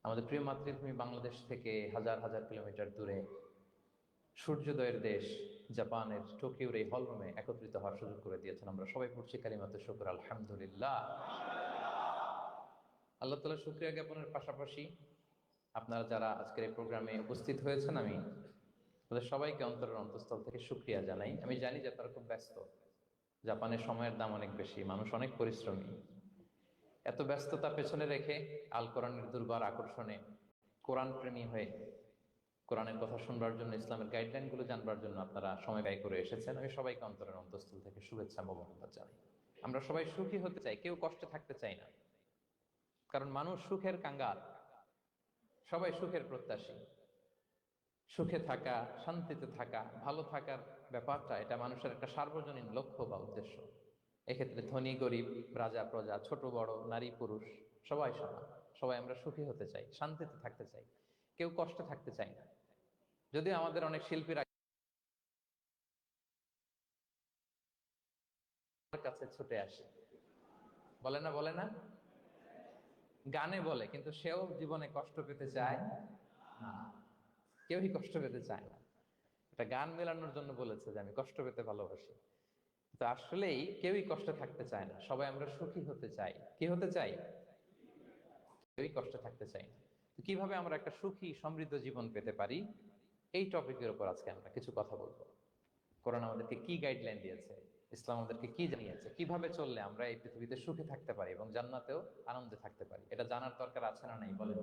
আমাদের প্রিয় মাতৃভূমি বাংলাদেশ থেকে হাজার হাজার কিলোমিটার দূরে সূর্যোদয়ের দেশ জাপানের টোকিওর এই হলরুমে একত্রিত হওয়ার সুযোগ করে দিয়েছেন। আমরা সবাই পড়ছি কালিমাতুশ শুকর, আলহামদুলিল্লাহ। আল্লাহ তাআলার শুকরিয়া জ্ঞাপনের পাশাপাশি আপনারা যারা আজকের এই প্রোগ্রামে উপস্থিত হয়েছেন, আমি তাদের সবাইকে অন্তরের অন্তঃস্থল থেকে শুকরিয়া জানাই। আমি জানি যে তারা খুব ব্যস্ত, জাপানের সময়ের দাম অনেক বেশি, মানুষ অনেক পরিশ্রমী। এত ব্যস্ততা পেছনে রেখে আল কোরআনের দুর্বার আকর্ষণে কোরআন প্রেমী হয়ে কোরআনের কথা শুনবার জন্য, ইসলামের গাইডলাইনগুলো জানবার জন্য আপনারা সময় ব্যয় করে এসেছেন। আমি সবাইকে অন্তরের অন্তঃস্থল থেকে শুভেচ্ছা মোবারকবাদ জানাই। আমরা সবাই সুখী হতে চাই, কেউ কষ্টে থাকতে চাই না, কারণ মানুষ সুখের কাঙ্গাল, সবাই সুখের প্রত্যাশী। সুখে থাকা, শান্তিতে থাকা, ভালো থাকার ব্যাপারটা এটা মানুষের একটা সার্বজনীন লক্ষ্য বা উদ্দেশ্য। এক্ষেত্রে ধনী গরিব, রাজা প্রজা, ছোট বড়, নারী পুরুষ সবাই সমান। সবাই আমরা সুখী হতে চাই, শান্তিতে থাকতে চাই, কেউ কষ্টে থাকতে চাই না। যদিও আমাদের অনেক শিল্পীরা কাছে ছুটে আসে, বলে না, গানে বলে, কিন্তু সেও জীবনে কষ্ট পেতে চায় না। কেউই কষ্ট পেতে চায় না। এটা গান মেলানোর জন্য বলেছে যে আমি কষ্ট পেতে ভালোবাসি, তো আসলেই কেউই কষ্টে থাকতে চায় না। সবাই আমরা সুখী হতে চাই। কি হতে চাই? কেউই কষ্টে থাকতে চাই না। তো কিভাবে আমরা একটা সুখী সমৃদ্ধ জীবন পেতে পারি, এই টপিকের উপর আজকে আমরা কিছু কথা বলবো। কোরআন আমাদেরকে কি গাইডলাইন দিয়েছে, ইসলাম আমাদেরকে কি জানিয়েছে, কিভাবে চললে আমরা এই পৃথিবীতে সুখে থাকতে পারি এবং জান্নাতেও আনন্দে থাকতে পারি, এটা জানার দরকার আছে না নাই বলেন?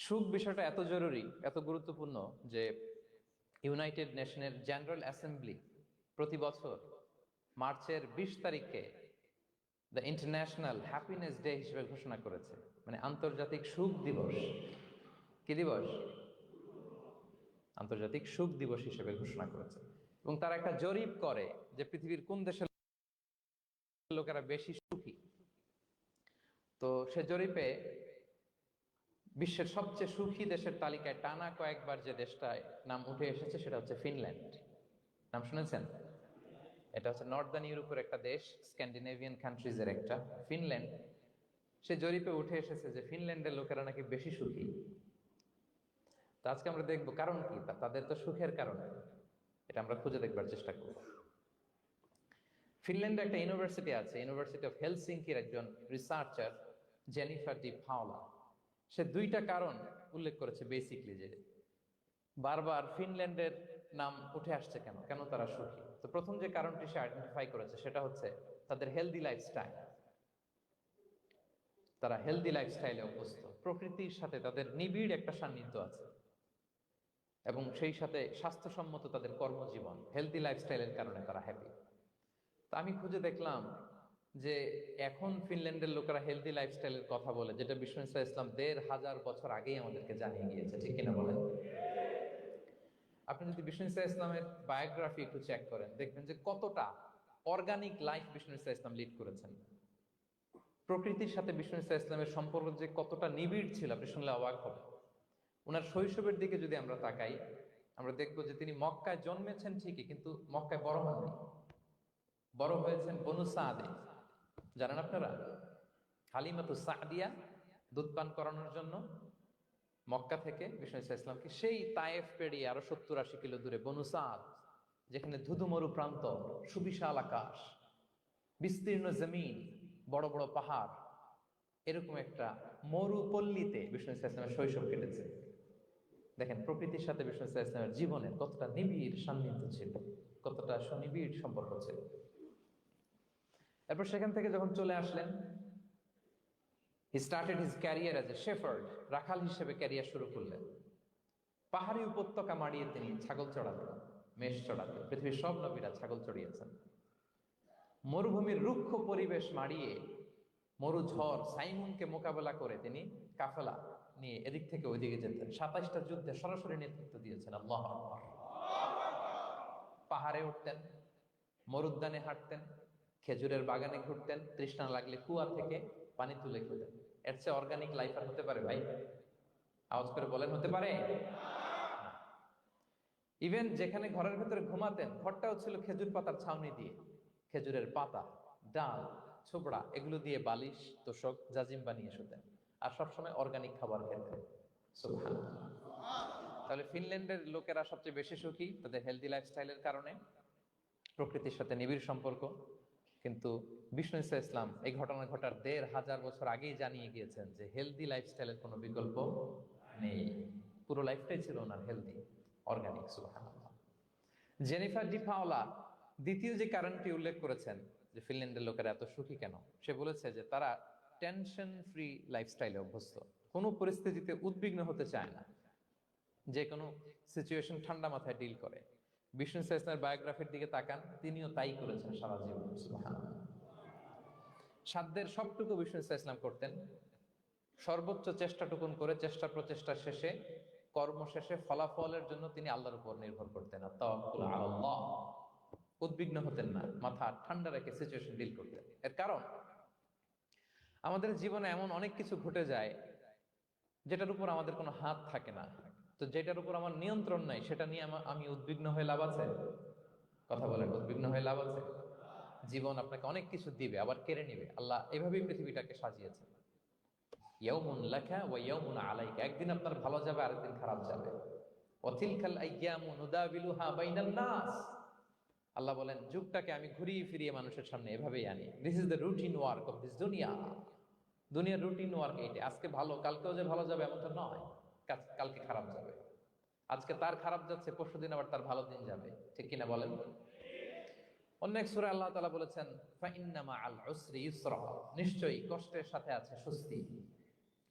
সুখ বিষয়টা এত জরুরি, এত গুরুত্বপূর্ণ যে ইউনাইটেড নেশনের জেনারেল অ্যাসেম্বলি প্রতি বছর মার্চের 20 তারিখে দ্য ইন্টারন্যাশনাল হ্যাপিনেস ডে হিসেবে ঘোষণা করেছে। মানে আন্তর্জাতিক সুখ দিবস। কি দিবস? আন্তর্জাতিক সুখ দিবস হিসেবে ঘোষণা করেছে। এবং তারা একটা জরিপ করে যে পৃথিবীর কোন দেশের লোকেরা বেশি সুখী। তো সে জরিপে বিশ্বের সবচেয়ে সুখী দেশের তালিকায় টানা কয়েকবার যে দেশটায় নাম উঠে এসেছে সেটা হচ্ছে ফিনল্যান্ড। নাম শুনেছেন? এটা হচ্ছে নর্দার্ন ইউরোপের একটা দেশ, স্ক্যান্ডিনেভিয়ান কান্ট্রিজের একটা, ফিনল্যান্ড। সে জরিপে উঠে এসেছে যে ফিনল্যান্ডের লোকেরা নাকি বেশি সুখী। তো আজকে আমরা দেখবো কারণ কি, তাদের তো সুখের কারণ, এটা আমরা খুঁজে দেখবার চেষ্টা করব। ফিনল্যান্ডে একটা ইউনিভার্সিটি আছে, ইউনিভার্সিটি অফ হেলসিঙ্কির একজন রিসার্চার জেনিফার ডি পাওলা, সে দুইটা কারণ উল্লেখ করেছে বেসিকলি, যে বারবার ফিনল্যান্ডের নাম উঠে আসছে কেন, কেন তারা সুখী। তো প্রথম যে কারণটি সে আইডেন্টিফাই করেছে সেটা হচ্ছে তাদের হেলদি লাইফস্টাইল। তারা হেলদি লাইফস্টাইলে অভ্যস্ত, প্রকৃতির সাথে তাদের নিবিড় একটা সান্নিধ্য আছে, এবং সেই সাথে স্বাস্থ্যসম্মত তাদের কর্মজীবন। হেলদি লাইফস্টাইলের কারণে তারা হ্যাপি। তা আমি খুঁজে দেখলাম যে এখন ফিনল্যান্ডের লোকেরা হেলদি লাইফস্টাইলের কথা বলে, যেটা বিষ্ণু ইসলাম 1500 বছর আগেই আমাদেরকে জানিয়ে গিয়েছে। ঠিক কিনা বলেন? আপনি যদি বিষ্ণু ইসলামের বায়োগ্রাফি একটু চেক করেন, দেখবেন যে কতটা অর্গানিক লাইফ বিষ্ণু ইসলাম লিড করেছেন। প্রকৃতির সাথে বিষ্ণু ইসলামের সম্পর্ক যে কতটা নিবিড় ছিল, আপনি শুনলে অবাক হবেন। ওনার শৈশবের দিকে যদি আমরা তাকাই, আমরা দেখবো যে তিনি মক্কায় জন্মেছেন ঠিকই, কিন্তু মক্কায় বড় হননি। বড় হয়েছেন বনু সাদে। জানেন আপনারা? হালিমাতু সাদিয়া দুধ পান করানোর জন্য মক্কা থেকে বিষ্ণু ইসলামকে সেই তায়েফ পেরিয়ে আরো 70-80 কিলো দূরে বনু সাদ, যেখানে ধুধু মরু প্রান্ত, সুবিশাল আকাশ, বিস্তীর্ণ জমিন, বড় বড় পাহাড়, এরকম একটা মরুপল্লীতে বিষ্ণু ইসলামের শৈশব কেটেছে। দেখেন প্রকৃতির সাথে বিষ্ণু ইসলামের জীবনের কতটা নিবিড় সান্নিধ্য ছিল, কতটা সুনিবিড় সম্পর্ক ছিল। এরপর সেখান থেকে যখন চলে আসলেন, he started his career as a shepherd, রাখাল হিসেবে ক্যারিয়ার শুরু করলেন। পাহাড়ি উপত্যকা মাড়িয়ে তিনি ছাগল চড়াতেন, মেষ চড়াতেন। পৃথিবীর সব নবীরা ছাগল চড়িয়েছেন। মরুভূমির রুক্ষ পরিবেশ মাড়িয়ে মরু ঝড় সাইমুনকে মোকাবেলা করে তিনি কাফেলা নিয়ে এদিক থেকে ওইদিকে যেতেন। 27টা যুদ্ধে সরাসরি নেতৃত্ব দিয়েছেন। আল্লাহু আকবার। পাহাড়ে উঠতেন, মরুদ্যানে হাঁটতেন, খেজুরের বাগানে ঘুরতেন, তৃষ্ণা লাগলে কুয়া থেকে পানি তুলে খেতেন। এর চেয়ে অর্গানিক লাইফ আর হতে পারে ভাই? আওয়াজ করে বলেন, হতে পারে? ইভেন যেখানে ঘরের ভেতরে ঘুমাতেন, ঘরটাও ছিল খেজুর পাতার ছাউনি দিয়ে। খেজুরের পাতা, ডাল, ছোবড়া এগুলো দিয়ে বালিশ, তোশক, জাজিম বানিয়ে শুতেন। আর সবসময় অর্গানিক খাবার খেতে। সুবহানাল্লাহ। তাহলে ফিনল্যান্ডের লোকেরা সবচেয়ে বেশি সুখী তাদের হেলদি লাইফস্টাইলের কারণে, প্রকৃতির সাথে নিবিড় সম্পর্ক। কিন্তু বিষ্ণু ঈসা ইসলাম এই ঘটনা ঘটার ১৫০০ বছর আগেই জানিয়ে গিয়েছেন যে হেলদি লাইফস্টাইলের কোনো বিকল্প নেই। পুরো লাইফটাই ছিল ওনার হেলদি, অর্গানিক। সুবহানাল্লাহ। জেনিফার ডি পাওলা দ্বিতীয় যে কারণটি উল্লেখ করেছেন যে ফিনল্যান্ডের লোকেরা এত সুখী কেন, সে বলেছে যে তারা টেনশন ফ্রি লাইফস্টাইলে অভ্যস্ত, কোনো পরিস্থিতিতে উদ্বিগ্ন হতে চায় না, যে কোনো সিচুয়েশন ঠান্ডা মাথায় ডিল করে। বিষ্ণু ঈসা ইসলামের বায়োগ্রাফির দিকে তাকান, তিনিও তাই করেছেন সারা জীবন। সুবহানাল্লাহ। সাধ্যের সবটুকু বিষ্ণু ঈসা ইসলাম করতেন, সর্বোচ্চ চেষ্টাটুকুন করে চেষ্টা প্রচেষ্টা শেষে, কর্ম শেষে ফলাফলের জন্য তিনি আল্লাহর উপর নির্ভর করতেন। তাওয়াক্কুল আলাল্লাহ। উদ্বিগ্ন হতেন না, মাথা ঠান্ডা রেখে সিচুয়েশন ডিল করতেন। এর কারণ আমাদের জীবনে এমন অনেক কিছু ঘটে যায় যেটার উপর আমাদের কোনো হাত থাকে না। তো যেটার উপর আমার নিয়ন্ত্রণ নাই সেটা নিয়ে আমি উদ্বিগ্ন হয়ে লাভ আছে? কথা বলেন, উদ্বিগ্ন হয়ে লাভ আছে? জীবন আপনাকে অনেক কিছু দিবে, আবার কেড়ে নিবে। আল্লাহ এভাবেই পৃথিবীটাকে সাজিয়েছেন। ইয়াউমুন লাকা ওয়া ইয়াউমুন আলাইকা, একদিন আপনার ভালো যাবে, আরেকদিন খারাপ যাবে। ওয়া তিলকাল আইয়ামু নুদাবিলুহা বাইনান নাস। আল্লাহ বলেন, যুগটাকে আমি ঘুরিয়ে ফিরিয়ে মানুষের সামনে এভাবেই আনি। This is the routine work of this দুনিয়া। দুনিয়ার রুটিন ওয়ার্ক এইটা। আজকে ভালো, কালকেও যে ভালো যাবে এমন তো নয়, কালকে খারাপ যাবে। আজকে তার খারাপ যাচ্ছে, পরশুদিন আবার তার ভালো দিন যাবে। ঠিক কিনা বলেন? অন্য এক সূরায় আল্লাহ তাআলা বলেছেন, ফাইন্না মাআল উসরি ইউসরা, নিশ্চয়ই কষ্টের সাথে আছে স্বস্তি।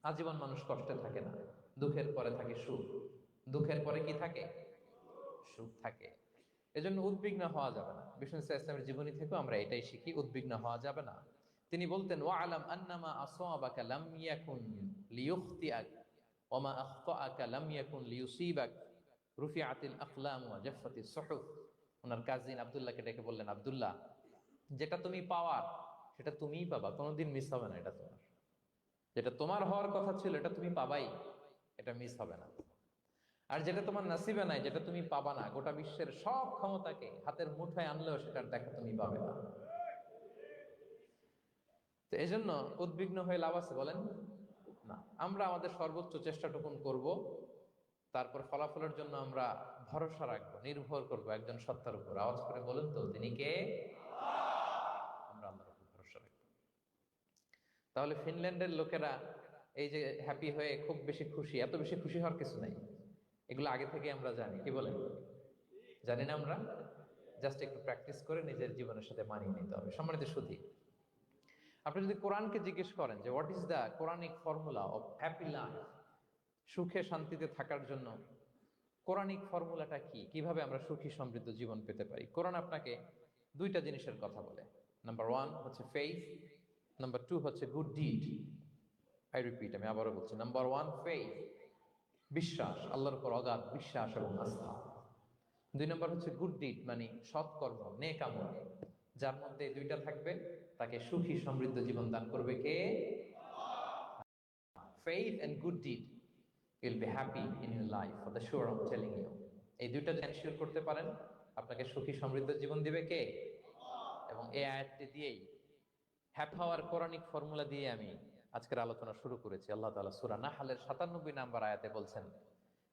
আজীবন মানুষ কষ্টে থাকে না, দুঃখের পরে থাকে সুখ। দুঃখের পরে কি থাকে? সুখ থাকে। এজন্য উদ্বিগ্ন হওয়া যাবে না। বিষ্ণু ইসলামের জীবনী থেকেও আমরা এটাই শিখি, উদ্বিগ্ন হওয়া যাবে না। তিনি বলতেন, ওয়ালাম আন্নামা আসাবাকা লাম ইয়াকুন লিয়ুখতিআক ওয়া মা আখতাআকা লাম ইয়াকুন লিয়ুসিবাক রুফিআতিল আকলাম ওয়া জাফফাতিস সুহুফ। ওনার কাজিন আব্দুল্লাহকে ডেকে বললেন, আব্দুল্লাহ, যেটা তুমি পাওয়ার সেটা তুমিই পাবা, কোনোদিন মিস হবে না। এটা তোমার, যেটা তোমার হওয়ার কথা ছিল এটা তুমি পাবাই, এটা মিস হবে না। আর যেটা তোমার নসিবে নাই, যেটা তুমি পাবা না, গোটা বিশ্বের সব ক্ষমতাকে হাতের মুঠোয় আনলেও সেটার দেখা তুমি পাবে না। তো এই জন্য উদ্বিগ্ন হয়ে লাভ আছে বলেন? না। আমরা আমাদের সর্বোচ্চ চেষ্টাটুকুন করব, তারপর ফলাফলের জন্য আমরা ভরসা রাখবো, নির্ভর করব একজন সত্তার উপর। আওয়াজ করে বলেন তো, তিনি কে? আমরা আল্লাহর উপর ভরসা রাখবো। তাহলে ফিনল্যান্ডের লোকেরা এই যে হ্যাপি হয়ে খুব বেশি খুশি, এত বেশি খুশি হওয়ার কিছু নাই। এগুলো আগে থেকে আমরা জানি। কি বলেন? জানি না আমরা? জাস্ট একটু প্র্যাকটিস করে নিজের জীবনের সাথে মানিয়ে নিতে হবে। সম্মানিত সুধী, আপনি যদি কোরআনকে জিজ্ঞেস করেন যে what is the Quranic formula of happy life, সুখে শান্তিতে থাকার জন্য কোরআনিক ফর্মুলাটা কি, কিভাবে আমরা সুখী সমৃদ্ধ জীবন পেতে পারি, কোরআন আপনাকে দুইটা জিনিসের কথা বলে। নাম্বার 1 হচ্ছে ফেইথ, নাম্বার 2 হচ্ছে গুড ডিড। আই রিপিট, আমি আবারও বলছি, নাম্বার 1 ফেইথ, বিশ্বাস, আল্লাহর উপর অগাধ বিশ্বাস এবং আস্থা। 2 নম্বর হচ্ছে গুড ডিড, মানে সৎকর্ম, নেক আমল। যার মধ্যে দুইটা থাকবে তাকে সুখী সমৃদ্ধ জীবন দান করবে কে? Faith and good deed, you'll be happy in your life for the sure, I'm telling you. এই দুইটা যদি এনশিওর করতে পারেন, আপনাকে সুখী সমৃদ্ধ জীবন দিবে কে? এবং এই আয়াতটি দিয়েই, হ্যাপি হওয়ার কোরআনিক ফর্মুলা দিয়ে আমি আজকের আলোচনা শুরু করেছি। আল্লাহ তাআলা সূরা নাহলের ৯৭ নম্বর আয়াতে বলছেন,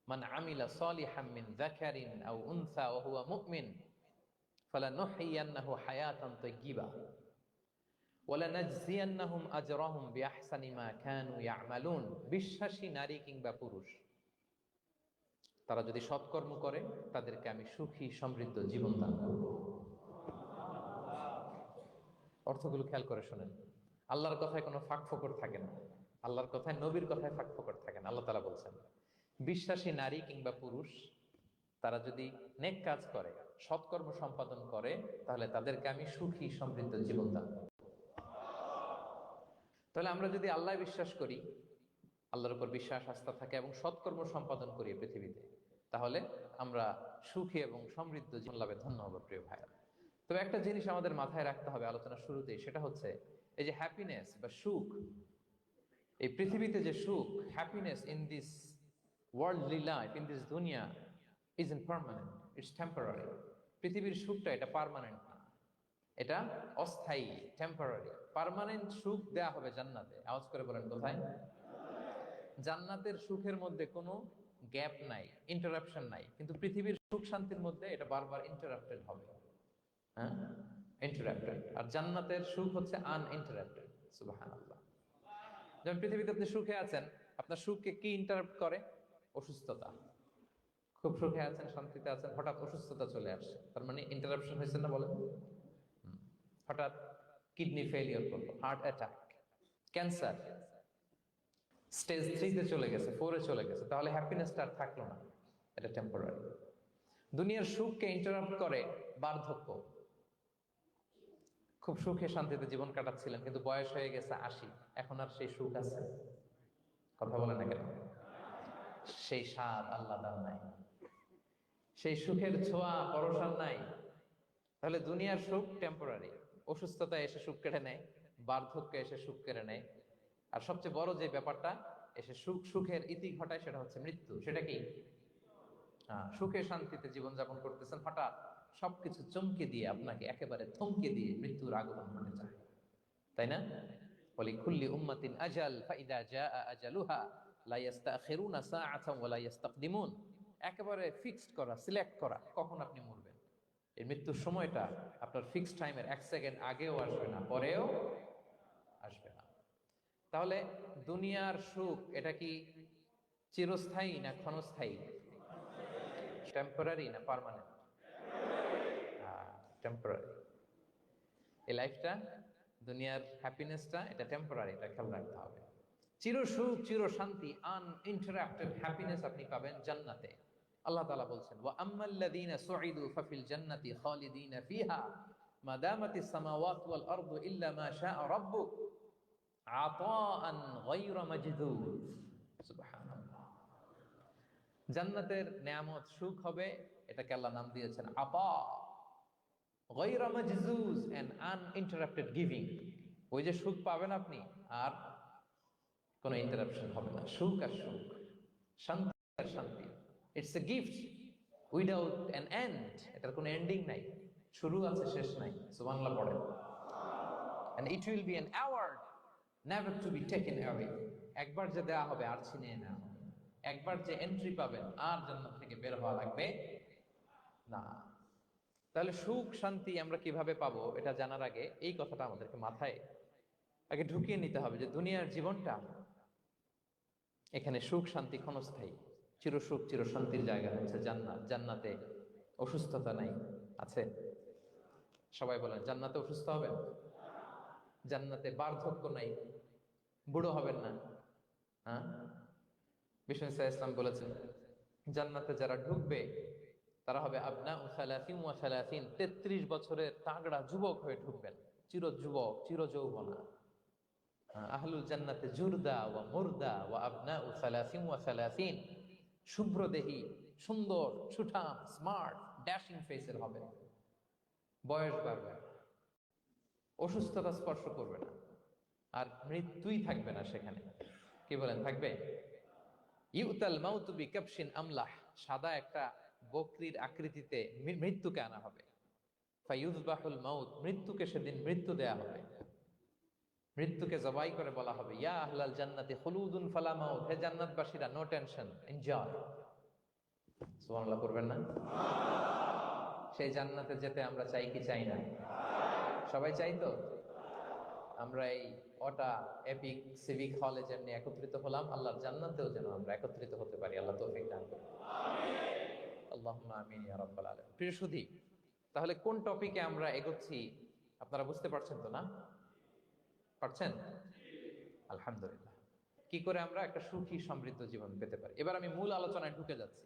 মান আমিলা সলিহাম মিন যাকারিন আও উনসা ওয়া হুয়া মুমিন ফালানুহইয়ান্নাহু হায়াতান তাইয়্যিবা ওয়ালানাজজিয়ান্নাহুম আজরাহুম বিআহসানি মা কানু ইয়ামালুন। বিশ্বাসী নারী কিংবা পুরুষ তারা যদি সৎকর্ম করে, তাদেরকে আমি সুখী সমৃদ্ধ জীবন দান করব। অর্থগুলো খেয়াল করে শোনেন। আল্লাহর কথায় কোনো ফাঁক ফোকর থাকে না, আল্লাহর কথায়, নবীর কথায় ফাঁক ফোকর থাকে না। আল্লাহ তাআলা বলছেন, বিশ্বাসী নারী কিংবা পুরুষ তারা যদি নেক কাজ করে, সৎকর্ম সম্পাদন করে, তাহলে তাদেরকে আমি সুখী সমৃদ্ধ জীবন দান করব। তাহলে আমরা যদি আল্লাহ বিশ্বাস করি, আল্লাহর উপর বিশ্বাস আস্থা থাকে এবং সৎকর্ম সম্পাদন করি পৃথিবীতে, তাহলে আমরা সুখী এবং সমৃদ্ধ জীবন লাভে ধন্য হব। প্রিয় ভাইরা, তবে একটা জিনিস আমাদের মাথায় রাখতে হবে আলোচনার শুরুতেই, সেটা হচ্ছে এই যে হ্যাপিনেস বা সুখ, এই পৃথিবীতে যে সুখ, happiness in this worldly life, in this দুনিয়া, ইজন্ট পার্মানেন্ট, ইটস টেম্পোরারি। পৃথিবীর সুখটা এটা পার্মানেন্ট না, এটা অস্থায়ী, টেম্পোরারি। পার্মানেন্ট সুখ দেয়া হবে জান্নাতে। আওয়াজ করে বলেন কোথায়? জান্নাতের সুখের মধ্যে কোনো গ্যাপ নাই, ইন্টারাপশন নাই, কিন্তু পৃথিবীর সুখ শান্তির মধ্যে এটা বারবার ইন্টারাপ্টেড হবে। হ্যাঁ, ইন্টারাপ্টেড। আর জান্নাতের সুখ হচ্ছে আনইন্টারাপ্টেড। সুবহানাল্লাহ। যেমন পৃথিবীতে আপনি সুখে আছেন, আপনার সুখকে কি ইন্টারাপ্ট করে? অসুস্থতা। খুব সুখে আছেন, শান্তিতে আছেন, হঠাৎ অসুস্থতা চলে আসছে, তার মানে ইন্টারাপশন হয়েছে না বলেন? হঠাৎ কিডনি ফেলিওর করলো, হার্ট অ্যাটাক, ক্যান্সার, স্টেজ 3-তে চলে গেছে, 4-এ চলে গেছে, তাহলে হ্যাপিনেসটা আর থাকলো না, এটা টেম্পোরারি। দুনিয়ার সুখকে ইন্টারাপ্ট করে বার্ধক্য। খুব সুখে শান্তিতে জীবন কাটাচ্ছিলেন, কিন্তু বয়স হয়ে গেছে 80, এখন আর সেই সুখ আছে? কথা বলে না কেন? সেই স্বাদ আল্লাহ দান নাই, সেই সুখের ছোঁয়া পরশান নাই। তাহলে দুনিয়ার সুখ টেম্পোরারি, অসুস্থতা এসে সুখ কেড়ে নেয়, বার্ধক্য এসে সুখ কেড়ে নেয়, আর সবচেয়ে বড় যে ব্যাপারটা এসে সুখের ইতি ঘটায় সেটা হচ্ছে মৃত্যু। সেটা কি? সুখে শান্তিতে জীবনযাপন করতেছেন, হঠাৎ সবকিছু চমকে দিয়ে, আপনাকে একেবারে থমকে দিয়ে মৃত্যুর আগমন ঘটে যায়, তাই না? ওয়ালিকুল্লি উম্মাতিন আজাল ফাইদা জাআ আজালুহা লা ইস্তাখিরুনা সাআতান ওয়া লা ইস্তাকদিমুন। একেবারে ফিক্সড করা, সিলেক্ট করা কখন আপনি মরবেন। এই মৃত্যুর সময়টা আপনার ফিক্সড টাইমের 1 সেকেন্ড আগেও আসবে না, পরেও আসবে না। তাহলে দুনিয়ার সুখ এটা কি চিরস্থায়ী না ক্ষণস্থায়ী? টেম্পোরারি না পার্মানেন্ট? টেম্পোরারি। এই লাইফটা, দুনিয়ার হ্যাপিনেসটা, এটা টেম্পোরারি, এটা খেয়াল রাখতে হবে। চির সুখ, চির শান্তি, আনইন্টারাপ্টেড হ্যাপিনেস আপনি পাবেন জান্নাতে। আল্লাহ তাআলা বলছেন, ওয়া আম্মাল্লাযীনা সুইদু ফাফিল জান্নাতি খালিদিনা ফিহা মা দামাতিস সামাওয়াতু ওয়াল আরদু ইল্লা মা শাআ রাব্বুক আতাআন গায়রা মাজদুদ। সুবহানাল্লাহ। জান্নাতের নেয়ামত, সুখ হবে, এটাকে আল্লাহ নাম দিয়েছেন আতা, গায়রা মাজজুজ, এন্ড আনইন্টারাপ্টেড গিভিং। ওই যে সুখ পাবেন আপনি, আর কোনো ইন্টারাপশন হবে না। সুখ আর সুখ, শান্তি আর শান্তি। It's a gift without an end. এটার কোনো এন্ডিং নাই, শুরু আছে শেষ নাই। সুবহানাল্লাহ পড়েন। And it will be an award never to be taken away. একবার যে দেয়া হবে আর ছিনিয়ে নেওয়া হবে। একবার যে এন্ট্রি পাবেন, আর জান্নাত থেকে বের হওয়া লাগবে না। তাহলে সুখ শান্তি আমরা কিভাবে পাবো, এটা জানার আগে এই কথাটা আমাদেরকে মাথায় আগে ঢুকিয়ে নিতে হবে যে দুনিয়ার জীবনটা, এখানে সুখ শান্তি ক্ষণস্থায়ী। চির সুখ চির শান্তির জায়গা হচ্ছে জান্নাত। জান্নাতে অসুস্থতা নাই, আছে? সবাই বলেন, জান্নাতে অসুস্থ হবেন? জান্নাতে বার্ধক্য নাই, বুড়ো হবেন না। হ্যাঁ, বিষ্ণু ইসলাম বলেছেন, জান্নাতে যারা ঢুকবে তারা হবে আবনা ও সালাসিন ওয়া সালাসিন, 33 বছরের তাগড়া যুবক হয়ে ঢুকবেন, চির যুবক, চির যৌবনা। আহলুল জান্নাতে জুরদা ওয়া মুরদা ওয়া আবনা ও সালাসিন ওয়া সালাসিন, শুভ্র দেহী, সুন্দর, সুঠাম, স্মার্ট, ড্যাশিং ফেসের হবে। বয়স বাড়বে, অসুস্থতা স্পর্শ করবে না, আর মৃত্যুই থাকবে না সেখানে। কি বলেন, থাকবে? ইউতাল মাউতু বিকাবশিন আমলাহ, সাদা একটা বকরির আকৃতিতে মৃত্যুকে আনা হবে। ফায়ুযবাহুল মাউত, মৃত্যুকে সেদিন মৃত্যু দেয়া হবে। মৃত্যুকে জবাই করে বলা হবে, ইয়া আহলাল জান্নাতি খুলুদুন ফালা মাউত, হে জান্নাতবাসীরা, নো টেনশন, এনজয়। সুবহানাল্লাহ করবেন না? সেই জান্নাতে যেতে আমরা চাই কি চাই না? সবাই চাই তো? আমরা এই ওটা এপিক সিভিক হলে যেমনি একত্রিত হলাম, আল্লাহর জান্নাতেও যেন আমরা একত্রিত হতে পারি। আল্লাহ তৌফিক দান করুন। আল্লাহুম্মা আমিন ইয়া রাব্বাল আলামিন। প্রিয় সুধী, তাহলে কোন টপিকে আমরা এগোচ্ছি আপনারা বুঝতে পারছেন তো না? পারছেন? আলহামদুলিল্লাহ। কি করে আমরা একটা সুখী সমৃদ্ধ জীবন পেতে পারি, এবার আমি মূল আলোচনায় ঢুকে যাচ্ছি।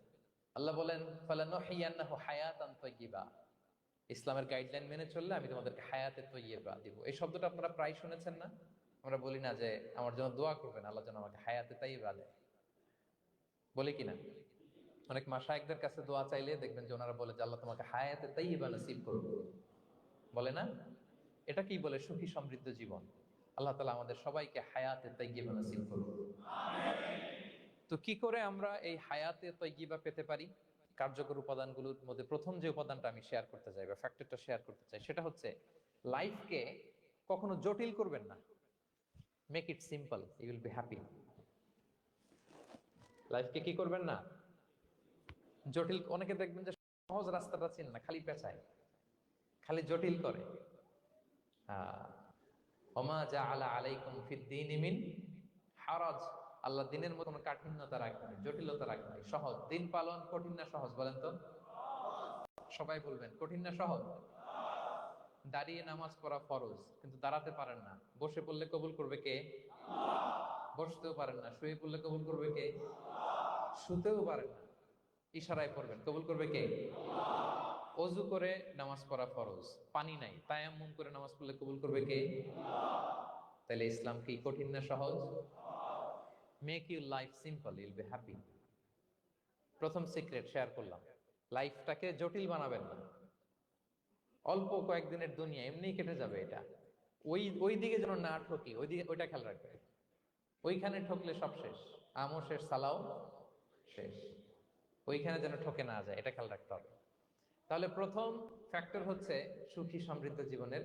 আল্লাহ বলেন, ফালানুহিয়ান্নাহু হায়াতান তাইয়্যিবা, ইসলামের গাইডলাইন মেনে চললে আমি তোমাদেরকে হায়াতে তৈয়্যিবা দিব। এই শব্দটা আপনারা প্রায় শুনেছেন না? আমরা বলি না যে আমার জন্য দোয়া করবেন, আল্লাহ যেন আমাকে হায়াতে তাইয়্যিবা দেয়? বলি কিনা? অনেক মাশায়েখদের কাছে দোয়া চাইলে দেখবেন যে ওনারা বলে যে আল্লাহ তোমাকে হায়াতে তাইয়্যিবা নসিব করুন, বলে না? এটা কি বলে? সুখী সমৃদ্ধ জীবন। আল্লাহ তাআলা আমাদের সবাইকে হায়াতে তাইয়্যিবা নসিব করুন। তো কি করে আমরা এই হায়াতে তাইয়্যিবা পেতে পারি? কার্যকর উপাদানগুলোর মধ্যে প্রথম যে উপাদানটা আমি শেয়ার করতে চাই বা ফ্যাক্টরটা শেয়ার করতে চাই, সেটা হচ্ছে লাইফকে কখনো জটিল করবেন না। Make it simple, you will be happy. লাইফকে কি করবেন না, জটিল। অনেকে দেখবেন যে সহজ রাস্তাটা চেন না, খালি পেঁচায়, খালি জটিল করে। ওমা জাআলা আলাইকুম ফিদ-দীনি মিন হারাজ, আল্লাহ দিনের মধ্যে কোনো কাঠিন্যতা রাখেনি, জটিলতা রাখেনি, সহজ। দিন পালন কঠিন না সহজ বলেন তো? সবাই বলবেন কঠিন না সহজ? দাঁড়িয়ে নামাজ পড়া ফরজ, কিন্তু দাঁড়াতে পারেন না। বসে পড়লে কবুল করবে কে? বসতেও পারেন না। শুয়ে পড়লে কবুল করবে কে? শুতেও পারেন না, ইশারায় পড়বেন, কবুল করবে কে? অজু করে নামাজ পড়া ফরজ, পানি নাই, তায়াম্মুম করে নামাজ পড়লে কবুল করবে কে? তাহলে ইসলাম কি কঠিন না সহজ? Make your life simple, Yule be happy. প্রথম সিক্রেট শেয়ার করলাম, লাইফটাকে জটিল বানাবেন না। অল্প কয়েকদিনের দুনিয়া, এমনি কেটে যাবে এটা। ওই দিকে যেন না ঠকি, ওই দিকে, ওইটা খেয়াল রাখবে। ওইখানে ঠকলে সব শেষ, আমও শেষ, সালাও শেষ। ওইখানে যেন ঠকে না যায়, এটা খেয়াল রাখতে হবে। তাহলে প্রথম ফ্যাক্টর হচ্ছে সুখী সমৃদ্ধ জীবনের,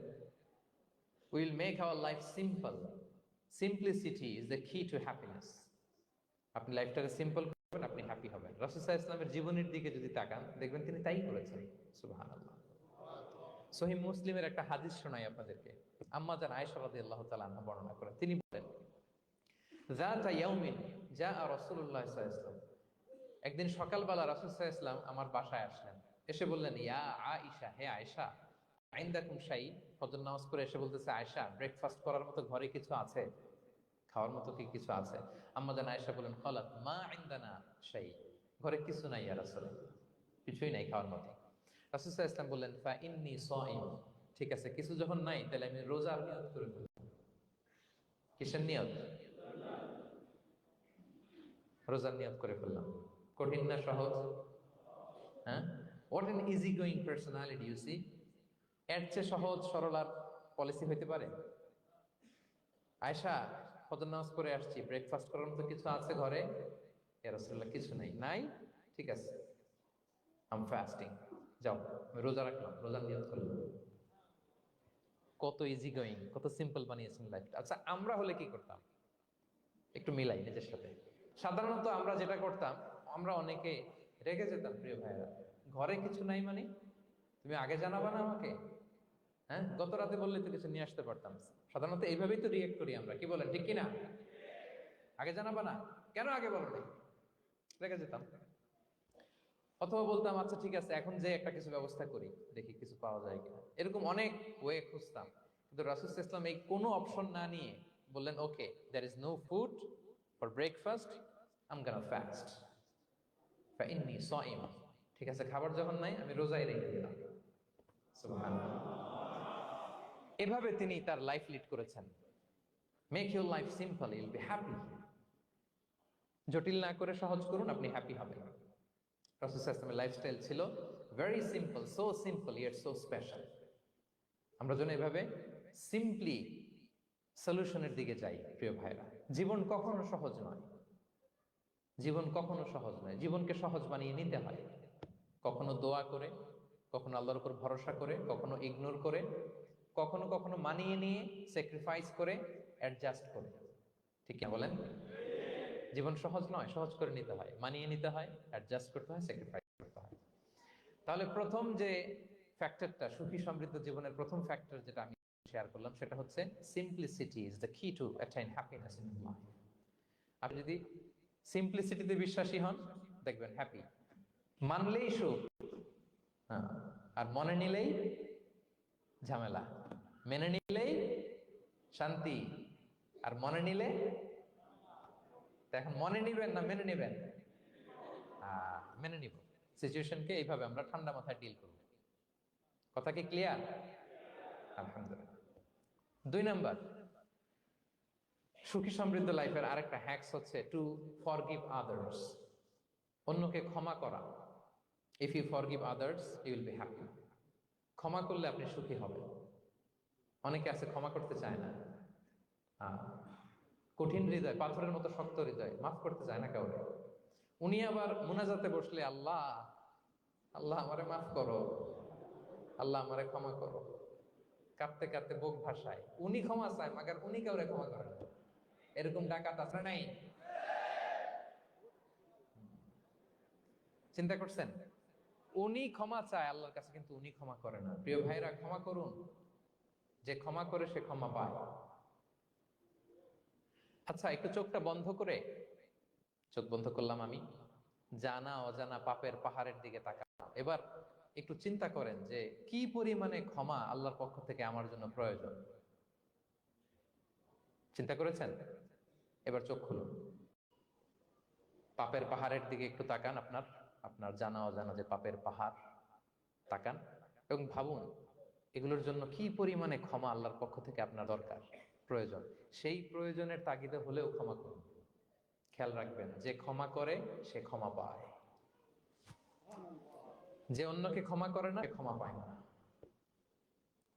will make our life simple. Simplicity is the কি টু হ্যাপিনেস। আপনি লাইফটাকে সিম্পল করবেন, আপনি হ্যাপি হবেন। রাসূল সাল্লাল্লাহু আলাইহি ওয়াসাল্লামের জীবনের দিকে যদি তাকান, দেখবেন তিনি তাই করেছেন। সুবহানাল্লাহ। সহিহ মুসলিমের একটা হাদিস শোনাই আপনাদেরকে। আম্মা জান আয়েশা রাদিয়াল্লাহু তাআলা আনহা বর্ণনা করেন। তিনি বলেন, যাতা ইয়াউমিন জাআ রাসূলুল্লাহ সাল্লাল্লাহু আলাইহি ওয়াসাল্লাম, একদিন সকালবেলা রাসূল সাল্লাল্লাহু আলাইহি ওয়াসাল্লাম আমার বাসায় আসলেন। এসে বললেন, ইয়া আয়েশা, হে আয়েশা, ইনদাকুম শাই। ফজর নামাজ পড়ে এসে বলতেছে, আয়েশা, ব্রেকফাস্ট করার মতো ঘরে কিছু আছে? খাওয়ার মতো কি কিছু আছে? আম্মা জান আয়েশা বলেন, ক্বালাত মা ইনদানা শাই, ঘরে কিছু নাই ইয়া রাসূল, কিছুই নাই খাওয়ার মতো। রাসূল সাল্লাল্লাহু আলাইহি ওয়াসাল্লাম বললেন, ফা ইন্নী সাইম, ঠিক আছে, কিছু যখন নাই তাহলে আমি রোজার নিয়ত করে ফেলব। কিসের নিয়ত? রোজার নিয়ত করে ফেললাম। কঠিন না সহজ? হ্যাঁ, what an easy going personality you see. এর চেয়ে সহজ সরল আর পলিসি হইতে পারে? আয়েশা, ফজর নামাজ পড়ে আসছি, ব্রেকফাস্ট করার মতো কিছু আছে ঘরে? ইয়া রাসূলুল্লাহ, কিছু নাই। নাই, ঠিক আছে, আম ফাস্টিং, যাও আমি রোজা রাখলাম, রোজার নিয়ত করলাম। কত ইজি গোয়িং, কত সিম্পল বানিয়েছেন লাইফটা। আচ্ছা, আমরা হলে কি করতাম? একটু মিলাই নিজের সাথে। সাধারণত আমরা যেটা করতাম, আমরা অনেকে রেগে যেতাম। প্রিয় ভাইরা, ঘরে কিছু নাই মানে তুমি আগে জানাবা না আমাকে? হ্যাঁ, গত রাতে বললে তো কিছু নিয়ে আসতে পারতাম। সাধারণত এইভাবেই তো রিয়েক্ট করি আমরা, কি বলেন, ঠিক কিনা? আগে জানাবা না, কেন আগে বলো নাই? রেগে যেতাম। অথবা বলতাম, আচ্ছা ঠিক আছে, এখন যে একটা কিছু ব্যবস্থা করি, দেখি কিছু পাওয়া যায় কিনা। এরকম অনেক ওয়ে খুঁজতাম। কিন্তু রাসূল সাল্লাল্লাহু আলাইহি ওয়াসাল্লাম এই কোনো অপশন না নিয়ে বললেন, okay, there is no food for breakfast, I am gonna fast, ফা ইন্নী সাইম। ঠিক আছে, খাবার যখন নাই আমি রোজাই রেখে দিলাম। সুবহানাল্লাহ। এভাবে তিনি তার লাইফ লিড করেছেন। Make your life simple, Yule be happy. জটিল না করে সহজ করুন, আপনি হ্যাপি হবেন। রাসূল সাল্লাল্লাহু আলাইহি ওয়াসাল্লামের লাইফস্টাইল ছিল very simple, so simple yet so special. আমরা যেন এভাবে সিম্পলি সলিউশনের দিকে যাই। প্রিয় ভাইরা, জীবন কখনো সহজ নয়, জীবন কখনো সহজ নয়। জীবনকে সহজ বানিয়ে নিতে হয়, কখনো দোয়া করে, কখনো আল্লাহর উপর ভরসা করে, কখনো ইগনোর করে, কখনো কখনো মানিয়ে নিয়ে, স্যাক্রিফাইস করে, অ্যাডজাস্ট করে। ঠিক কি বলেন? জীবন সহজ নয়, সহজ করে নিতে হয়, মানিয়ে নিতে হয়, অ্যাডজাস্ট করতে হয়, স্যাক্রিফাইস করতে হয়। তাহলে প্রথম যে ফ্যাক্টরটা, সুখী সমৃদ্ধ জীবনের প্রথম ফ্যাক্টর যেটা আমি শেয়ার করলাম, সেটা হচ্ছে সিম্পলিসিটি ইজ দ্য কি টু অ্যাটাইন হ্যাপিনেস ইন লাইফ। আপনি যদি সিম্পলিসিটিতে বিশ্বাসী হন, দেখবেন হ্যাপি। মানলেই সুখ, হ্যাঁ, আর মনে নিলেই ঝামেলা। মেনে নিলেই শান্তি, আর মনে নিলে, এখন মনে নিবেন না মেনে নিবেন? মেনে নিব। সিচুয়েশনকে এইভাবে আমরা ঠান্ডা মাথায় ডিল করব। কথা কি ক্লিয়ার? আলহামদুলিল্লাহ। 2 নাম্বার, সুখী সমৃদ্ধ লাইফের আরেকটা হ্যাকস হচ্ছে টু ফরগিভ আদার্স। অন্যকে ক্ষমা করা। If you forgive others, you will be happy. ক্ষমা করলে আপনি সুখী হবেন। অনেকে আছে ক্ষমা করতে চায় না, কঠিন হৃদয়, পাথরের মতো শক্ত হৃদয়, মাফ করতে চায় না কাউকে। উনি আবার মুনাজাতে বসলে, আল্লাহ, আল্লাহ আমারে মাফ করো, আল্লাহ আমারে ক্ষমা করো, কাঁদতে কাঁদতে বুক ভাসায়। উনি ক্ষমা চায়, মাগার উনি কাউরে ক্ষমা করেন। এরকম ডাকাত আছে নাই? চিন্তা করছেন? উনি ক্ষমা চায় আল্লাহর কাছে, কিন্তু উনি ক্ষমা করে না। প্রিয় ভাইরা, ক্ষমা করুন। যে ক্ষমা করে সে ক্ষমা পায়। আচ্ছা, একটু চোখটা বন্ধ করে, চোখ বন্ধ করলাম আমি, জানা অজানা পাপের পাহাড়ের দিকে তাকালাম। এবার একটু চিন্তা করেন যে কি পরিমাণে ক্ষমা আল্লাহর পক্ষ থেকে আমার জন্য প্রয়োজন। চিন্তা করেছেন? এবার চোখ খুলুন, পাপের পাহাড়ের দিকে একটু তাকান, আপনার আপনার জানা অজানা যে পাপের পাহাড়, তাকান এবং ভাবুন এগুলোর জন্য কি পরিমাণে ক্ষমা আল্লাহর পক্ষ থেকে আপনার দরকার, প্রয়োজন। সেই প্রয়োজনের তাগিদে হলেও ক্ষমা করুন। খেয়াল রাখবেন, যে ক্ষমা করে সে ক্ষমা পায়, যে অন্যকে ক্ষমা করে না সে ক্ষমা পায় না।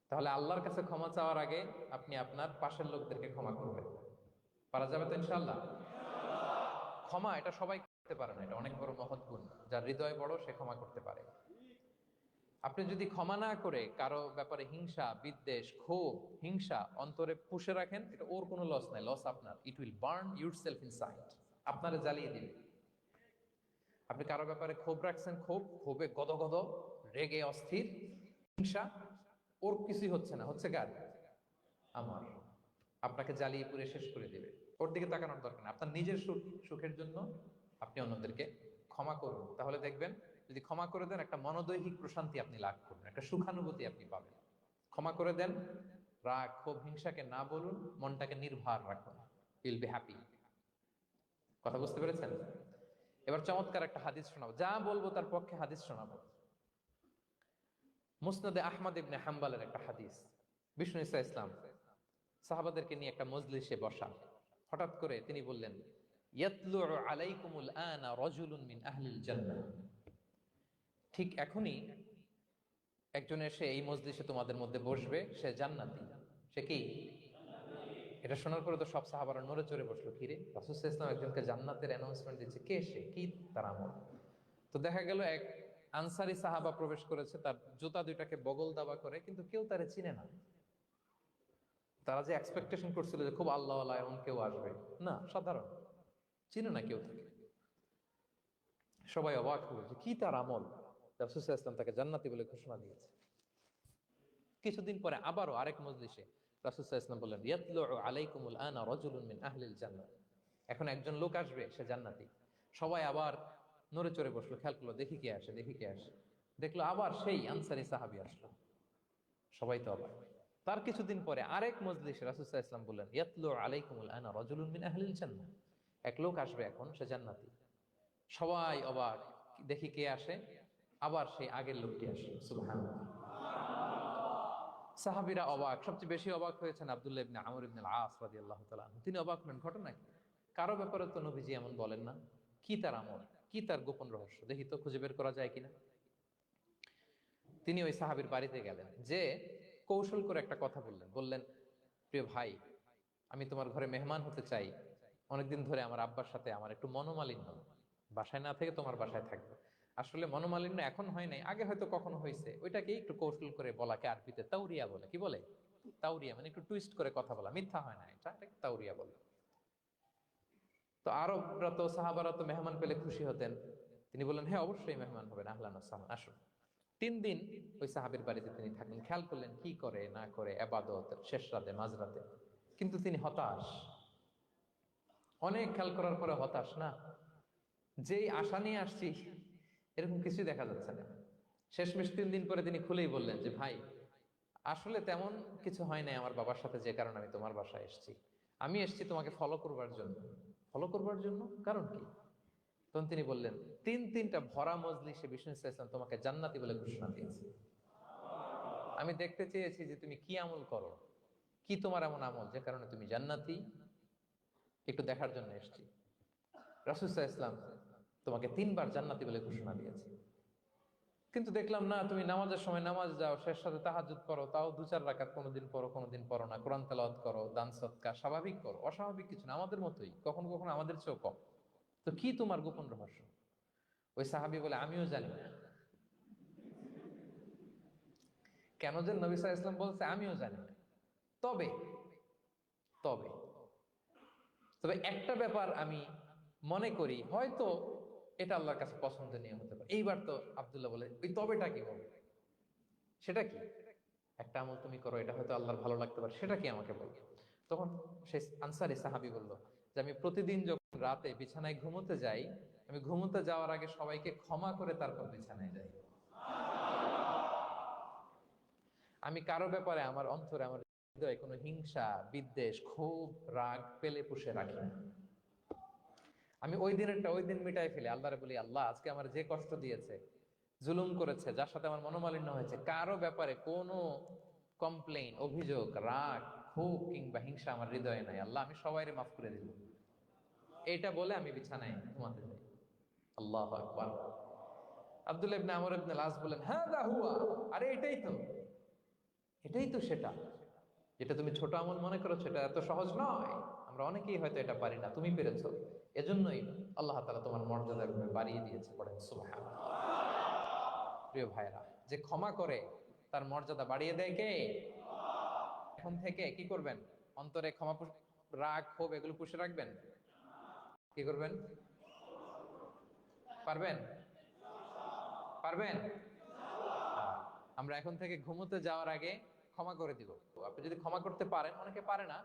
তাহলে আল্লাহর কাছে ক্ষমা চাওয়ার আগে আপনি আপনার পাশের লোকদেরকে ক্ষমা করবেন। পারা যাবে তো ইনশাআল্লাহ? ক্ষমা এটা সবাই করতে পারে না, এটা অনেক বড় মহৎ গুণ। যার হৃদয় বড় সে ক্ষমা করতে পারে। আপনি যদি ক্ষমা না করে কারো ব্যাপারে হিংসা, বিদ্বেষ, ক্ষোভ, হিংসা অন্তরে পুষে রাখেন, এটা ওর কোনো লস নাই, লস আপনার। It will burn yourself inside, আপনারে জ্বালিয়ে দিবে। আপনি কারো ব্যাপারে ক্ষোভ রাখছেন, ক্ষোভে গদগদ, রেগে অস্থির, হিংসা, ওর কিছুই হচ্ছে না, হচ্ছে কার? আমার। আপনাকে জ্বালিয়ে পুড়ে শেষ করে দিবে। ওর দিকে তাকানোর দরকার নেই। আপনার নিজের সুখের জন্য আপনি অন্যদেরকে ক্ষমা করুন। তাহলে দেখবেন, যদি ক্ষমা করে দেন, একটা মনোদৈহিক প্রশান্তি আপনি লাভ করবেন, একটা সুখানুভূতি আপনি পাবেন। ক্ষমা করে দেন, রাগ, ক্ষোভ, হিংসাকে না বলুন, মনটাকে নির্ভার রাখুন, ইউল বি হ্যাপি। কথা বুঝতে পেরেছেন? এবার চমৎকার একটা হাদিস শোনাবো, যা বলবো তার পক্ষে হাদিস শোনাবো। মুসনাদে আহমদ ইবনে হাম্বালের একটা হাদিস। বিষ্ণু ইসা ইসলাম সাহাবাদেরকে নিয়ে একটা মজলিসে বসা। হঠাৎ করে তিনি বললেন, ইয়াতলুউ আলাইকুমুল আনা রাজুলুন মিন আহলিল জান্নাহ। ঠিক এখনই একজন এসে এই মজলিসে তোমাদের মধ্যে বসবে, সে জান্নাতি। সে কি? এটা শোনার পরে তো সব সাহাবারা নড়ে চড়ে বসলো। কিরে, রাসূল সাল্লাল্লাহু আলাইহি ওয়াসাল্লাম একজনকে জান্নাতের অ্যানাউন্সমেন্ট দিচ্ছে, কে সে, কি তার আমল? তো দেখা গেল এক আনসারী সাহাবা প্রবেশ করেছে, তার জুতা দুইটাকে বগল দাবা করে, কিন্তু কেউ তারে চিনে না। তারা যে এক্সপেকটেশন করছিল যে খুব আল্লাহওয়ালা এমন কেউ আসবে, না, সাধারণ, চিনে না কেউ তাকে। সবাই অবাক হলো যে কি তার আমল, রাসূল সাল্লাল্লাহু আলাইহি ওয়াসাল্লাম তাকে জান্নাতি বলে ঘোষণা দিয়েছে। কিছুদিন পরে আবারও আরেক মজলিসে রাসূল সাল্লাল্লাহু আলাইহি ওয়াসাল্লাম বললেন, ইয়াতলুউ আলাইকুমুল আনা রাজুলুন মিন আহলিল জান্নাহ। এখন একজন লোক আসবে, সে জান্নাতি। সবাই আবার নড়ে চড়ে বসলো, খেয়াল করলো, দেখি কে আসে, দেখি কে আসে। দেখলো আবার সেই আনসারী সাহাবী আসলো। সবাই তো অবাক। তার কিছুদিন পরে আরেক মজলিসে রাসূল সাল্লাল্লাহু আলাইহি ওয়াসাল্লাম বললেন, ইয়াতলুউ আলাইকুমুল আনা রাজুলুন মিন আহলিল জান্নাহ। এক লোক আসবে এখন, সে জান্নাতি। সবাই অবাক, দেখি কে আসে। আবার সেই আগের লোকটি আসে। সুবহানাল্লাহ। সাহাবীরা অবাক, সবচেয়ে বেশি অবাক হয়েছেন আব্দুল্লাহ ইবনে আমর ইবনে আল-আস রাদিয়াল্লাহু তাআলা আনহু। তিনি অবাক হলেন, ঘটনা কি? কারো ব্যাপারে তো নবীজি এমন বলেন না, কি তার আমল, কি তার গোপন রহস্য, দেখি তো খুঁজে বের করা যায় কিনা। তিনি ওই সাহাবীর বাড়িতে গেলেন, যে কৌশল করে একটা কথা বললেন। বললেন, প্রিয় ভাই, আমি তোমার ঘরে মেহমান হতে চাই। অনেকদিন ধরে আমার আব্বার সাথে আমার একটু মনোমালিন্য, বাসায় না থেকে তোমার বাসায় থাকবো। আসলে মনোমালিন্য এখন হয় নাই, আগে হয়তো কখনো হয়েছে। ওইটাকে একটু কৌশল করে বলাকে আরবিতে তাউরিয়া বলে। কি বলে? তাউরিয়া, মানে একটু টুইস্ট করে কথা বলা, মিথ্যা হয় না, এটাকে তাউরিয়া বলে। তো আরবরা তো, সাহাবারা তো মেহমান পেলে খুশি হতেন। তিনি বললেন, হ্যাঁ অবশ্যই মেহমান হবেন, আহলান ওয়া সাহলান, আসুন। 3 দিন ওই সাহাবীর বাড়িতে তিনি থাকলেন। খেয়াল করলেন কি করে না করে, ইবাদত শেষ রাতে, মাঝরাতে। কিন্তু তিনি হতাশ। অনেক খেয়াল করার পরে হতাশ, না, যেই আশা নিয়ে আসছি এরকম কিছুই দেখা যাচ্ছে না। শেষমেশ 3 দিন পরে তিনি খুলেই বললেন যে, ভাই, আসলে তেমন কিছু হয় নাই আমার বাবার সাথে, যে কারণে আমি তোমার বাসায় এসেছি। আমি এসেছি তোমাকে ফলো করবার জন্য। ফলো করবার জন্য? কারণ কি? তখন তিনি বললেন, 3টা ভরা মজলিসে বিষ্ণু সাল্লাল্লাহু আলাইহি ওয়াসাল্লাম তোমাকে জান্নাতি বলে ঘোষণা দিয়েছে। আমি দেখতে চেয়েছি যে তুমি কি আমল করো, কি তোমার এমন আমল যে কারণে তুমি জান্নাতি, একটু দেখার জন্য এসেছি। রাসূল সাল্লাল্লাহু আলাইহি ওয়াসাল্লাম তোমাকে 3বার জান্নাতি বলে ঘোষণা দিয়েছে। কিন্তু দেখলাম না, তুমি নামাজের সময় নামাজ যাও, শেষ সাথে তাহাজ্জুদ করো, তাও 2-4 রাকাত, কোনোদিন পড়ো কোনোদিন পড়ো না, কোরআন তেলাওয়াত করো, দান সদকা স্বাভাবিক করো, অস্বাভাবিক কিছু না, আমাদের মতোই, কখনো কখনো আমাদের চেয়েও কম। তো কি তোমার গোপন রহস্য? ওই সাহাবী বলে, আমিও জানি না। কেন যে নবী সাল্লাল্লাহু আলাইহি ওয়াসাল্লাম বলছে আমিও জানি না। তবে তবে তবে একটা ব্যাপার আমি মনে করি, হয়তো এটা আল্লাহর কাছে পছন্দনীয় হতে পারে। এইবার তো আব্দুল্লাহ বলে, ওই তবেটা কি বল, সেটা কি? একটা আমল তুমি করো, এটা হয়তো আল্লাহর ভালো লাগতে পারে, সেটা কি আমাকে বল। তখন সে আনসারী সাহাবী বলল যে আমি প্রতিদিন যখন রাতে বিছানায় ঘুমোতে যাই, আমি ঘুমোতে যাওয়ার আগে সবাইকে ক্ষমা করে তারপর বিছানায় যাই। আমি কারো ব্যাপারে আমার অন্তরে, আমার হৃদয়ে কোনো হিংসা, বিদ্বেষ, ক্ষোভ, রাগ পেলে পুষে রাখি না। আমি ওই দিনেরটা ওই দিন মিটাই ফেলি। আল্লাহরে বলি, আল্লাহ আজকে আমার যে কষ্ট দিয়েছে, জুলুম করেছে, যার সাথে আমার মনোমালিন্য হয়েছে, কারো ব্যাপারে কোনো কমপ্লেইন, অভিযোগ, রাগ, ক্ষোভ কিংবা হিংসা আমার হৃদয়ে নাই। আল্লাহ আমি সবাইরে মাফ করে দিল। এটা বলে আমি বিছানায় ঘুমাতে যাই। আল্লাহু আকবার। আব্দুল্লাহ ইবনে আমর ইবনে আল-আস বলেন, হ্যাঁ দা হুয়া, আরে এটাই তো, এটাই তো সেটা যেটা তুমি ছোট আমল মনে করেছো, এটা এত সহজ নয়। আমরা অনেকেই হয়তো এটা পারি না, তুমি পেরেছো। এজন্যই আল্লাহ তাআলা তোমার মর্যাদা বাড়িয়ে দিয়েছে। পড়েন সুবহানাল্লাহ। প্রিয় ভাইরা, যে ক্ষমা করে তার মর্যাদা বাড়িয়ে দেয় কে? এখন থেকে কি করবেন? অন্তরে ক্ষমা, রাগ, ক্ষোভ এগুলো পুষে রাখবেন। কি করবেন? পারবেন? পারবেন? আমরা এখন থেকে ঘুমোতে যাওয়ার আগে ক্ষমা করে দিব। আপনি যদি ক্ষমা করতে পারেন, অনেকে পারে না,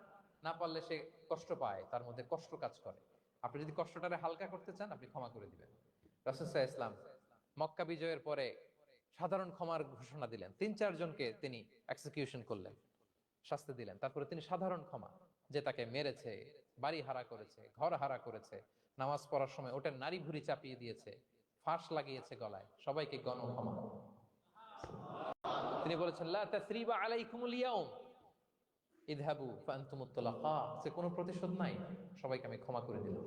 না পারলে সে কষ্ট পায়, তার মধ্যে কষ্ট কাজ করে। আপনি যদি কষ্টটারে হালকা করতে চান, আপনি ক্ষমা করে দিবেন। রাসূল সাল্লাল্লাহু আলাইহি ওয়াসাল্লাম মক্কা বিজয়ের পরে সাধারণ ক্ষমার ঘোষণা দিলেন। ৩-৪ জনকে তিনি এক্সিকিউশন করলেন, শাস্তি দিলেন। তারপরে তিনি সাধারণ ক্ষমা, যে তাকে মেরেছে, বাড়ি হারা করেছে, ঘর হারা করেছে, নামাজ পড়ার সময় ওটার নারী ভুঁড়ি চাপিয়ে দিয়েছে, ফাঁস লাগিয়েছে গলায়, সবাইকে গণ ক্ষমা। তিনি বলেছেন, লা তাসরিবা আলাইকুমুল ইয়াউম ইযহাবু ফাআনতুমুত তুলাকা, যে কোনো প্রতিশোধ নাই, সবাইকে আমি ক্ষমা করে দিলাম।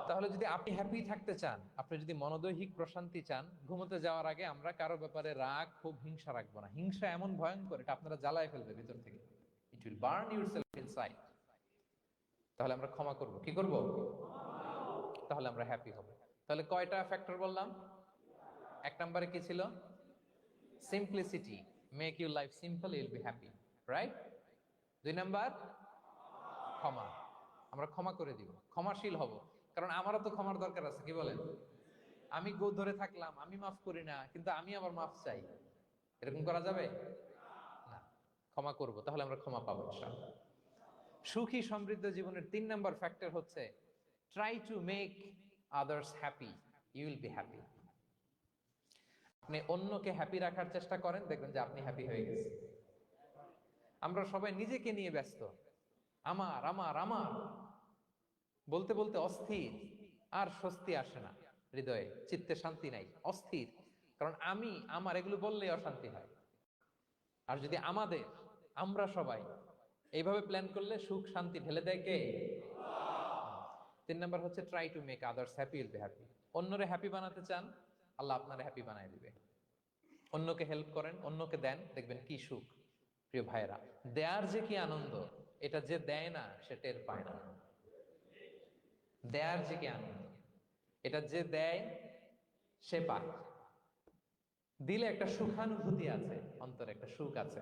তাহলে যদি আপনি হ্যাপি থাকতে চান, আপনি যদি মনোদৈহিক প্রশান্তি চান, ঘুমোতে যাওয়ার আগে আমরা কারো ব্যাপারে রাগ, খুব হিংসা রাখবো না। হিংসা এমন ভয়ঙ্কর, এটা আপনারা জ্বালায় ফেলবে ভিতর থেকে। It will burn yourself inside. তাহলে আমরা ক্ষমা করব। কি করব? তাহলে আমরা হ্যাপি হব। তাহলে কয়টা ফ্যাক্টর বললাম? এক নম্বরে কি ছিল? Simplicity, make your life simple, you will be happy, right? 2 number ক্ষমা, আমরা ক্ষমা করে দিব, ক্ষমাশীল হব। কারণ আমারও তো ক্ষমার দরকার আছে, কি বলেন? আমি গো ধরে থাকলাম, আমি মাফ করি না, কিন্তু আমি আবার মাফ চাই, এরকম করা যাবে না। ক্ষমা করব, তাহলে আমরা ক্ষমা পাবো ইনশাআল্লাহ। সুখী সমৃদ্ধ জীবনের 3 নাম্বার ফ্যাক্টর হচ্ছে try to make others happy, you will be happy. আপনি অন্যকে হ্যাপি রাখার চেষ্টা করেন, দেখবেন যে আপনি হ্যাপি হয়ে গেছেন। আমরা সবাই নিজেকে নিয়ে ব্যস্ত, আমার আমার আমার বলতে বলতে অস্থির, আর স্বস্তি আসে না হৃদয়ে, চিত্তে শান্তি নাই, অস্থির। কারণ আমি আমার এগুলো বললেই অশান্তি হয়। আর যদি আমাদের, আমরা সবাই এইভাবে প্ল্যান করলে সুখ শান্তি ঢেলে দেয় কে? 3 নাম্বার হচ্ছে try to make others happy, will be happy. অন্যরে হ্যাপি বানাতে চান, আল্লাহ আপনারে হ্যাপি বানায় দিবে। অন্যকে হেল্প করেন, অন্যকে দেন, দেখবেন কি সুখ। প্রিয় ভাইরা, দেয়ার যে কি আনন্দ, এটা যে দেয় না সে টের পায় না। দেয়ার যে কি আনন্দ, এটা যে দেয় সে পায়। দিলে একটা সুখানুভূতি আছে, অন্তরে একটা সুখ আছে।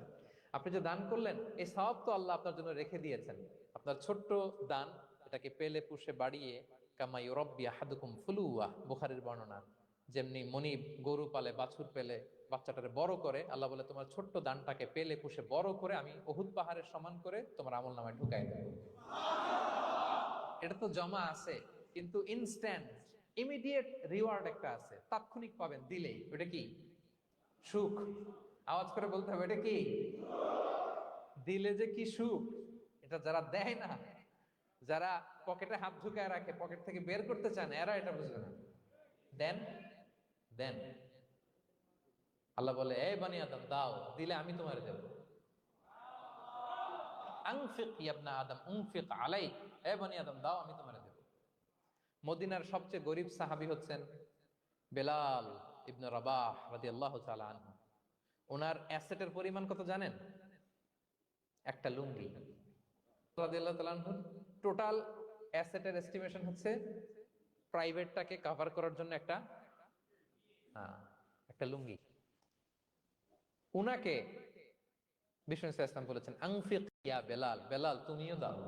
আপনি যে দান করলেন, এই সওয়াব তো আল্লাহ আপনার জন্য রেখে দিয়েছেন। আপনার ছোট্ট দান, এটাকে পেলে পুষে বাড়িয়ে, কামা ইউরাব্বি আহাদুকুম ফুলুয়া, বুখারীর বর্ণনা, যেমনি মনিব গরু পালে, বাছুর পেলে বাচ্চাটারে বড় করে, আল্লাহ বলে তোমার ছোট্ট দানটাকে পেলে পুষে বড় করে আমি উহুদ পাহাড়ের সমান করে তোমার আমলনামায় ঢুকাই দেব। এটা তো জমা আছে, কিন্তু ইনস্ট্যান্ট ইমিডিয়েট রিওয়ার্ড একটা আছে, তাৎক্ষণিক পাবেন দিলেই। ওটা কি? সুখ। আওয়াজ করে বলতে হবে, এটা কি? দিলে যে কি সুখ, এটা যারা দেয় না, যারা পকেটে হাত ঢুকায় রাখে, পকেট থেকে বের করতে চান, এরা এটা বুঝবে না। দেন, দেন। আল্লাহ বলে, এই বানি আদম দাও, দিলে আমি তোমার দেব। আনফিক ইয়া আদম উনফিক আলাইক, এই বানি আদম দাও, আমি তোমার দেব। মদিনার সবচেয়ে গরিব সাহাবী হচ্ছেন বেলাল ইবনে রাবাহ রাদিয়াল্লাহু তাআলা আনহু। ওনার অ্যাসেটের পরিমাণ কত জানেন? একটা লুঙ্গি। রাদিয়াল্লাহু তাআলা আনহু টোটাল অ্যাসেটের এস্টিমেশন হচ্ছে প্রাইভেটটাকে কভার করার জন্য একটা একটা লুঙ্গি। উনাকে বিষ্ণু সাল্লাল্লাহু আলাইহি ওয়াসাল্লাম বলেছেন, আনফিক ইয়া বেলাল, বেলাল তুমিও দাও।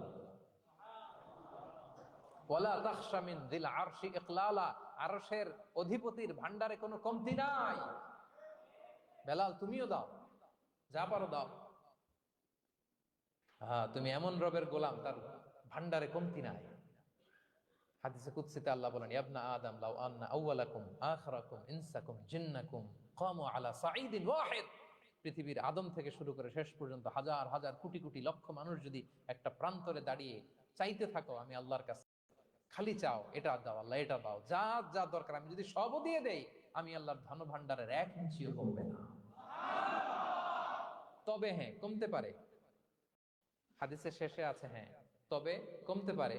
ওয়ালা তাখশা মিন যিল আরশি ইকলালা, আরশের অধিপতির ভান্ডারে কোনো কমতি নাই। বেলাল তুমিও দাও, যা পারো দাও। হ্যাঁ, তুমি এমন রবের গোলাম, তার ভান্ডারে কমতি নাই। হাদিসে কুদসিতে আল্লাহ বলেন, ইবনা আদম লাউ আন্না আউওয়ালাকুম আখিরাকুম ইনসাকুম জিন্নাকুম কামু আলা সাঈদিন ওয়াহিদ। পৃথিবীর আদম থেকে শুরু করে শেষ পর্যন্ত হাজার হাজার কোটি কোটি লক্ষ মানুষ যদি একটা প্রান্তরে দাঁড়িয়ে চাইতে থাকো আমি আল্লাহর কাছে, খালি চাও এটা দাও আল্লাহ, এটা দাও, যা যা দরকার আমি যদি সবও দিয়ে দেই, আমি আল্লাহর ধন ভান্ডারের এক ইঞ্চিও কমবে না। তবে হ্যাঁ, কমতে পারে। হাদিসের শেষে আছে, হ্যাঁ তবে কমতে পারে।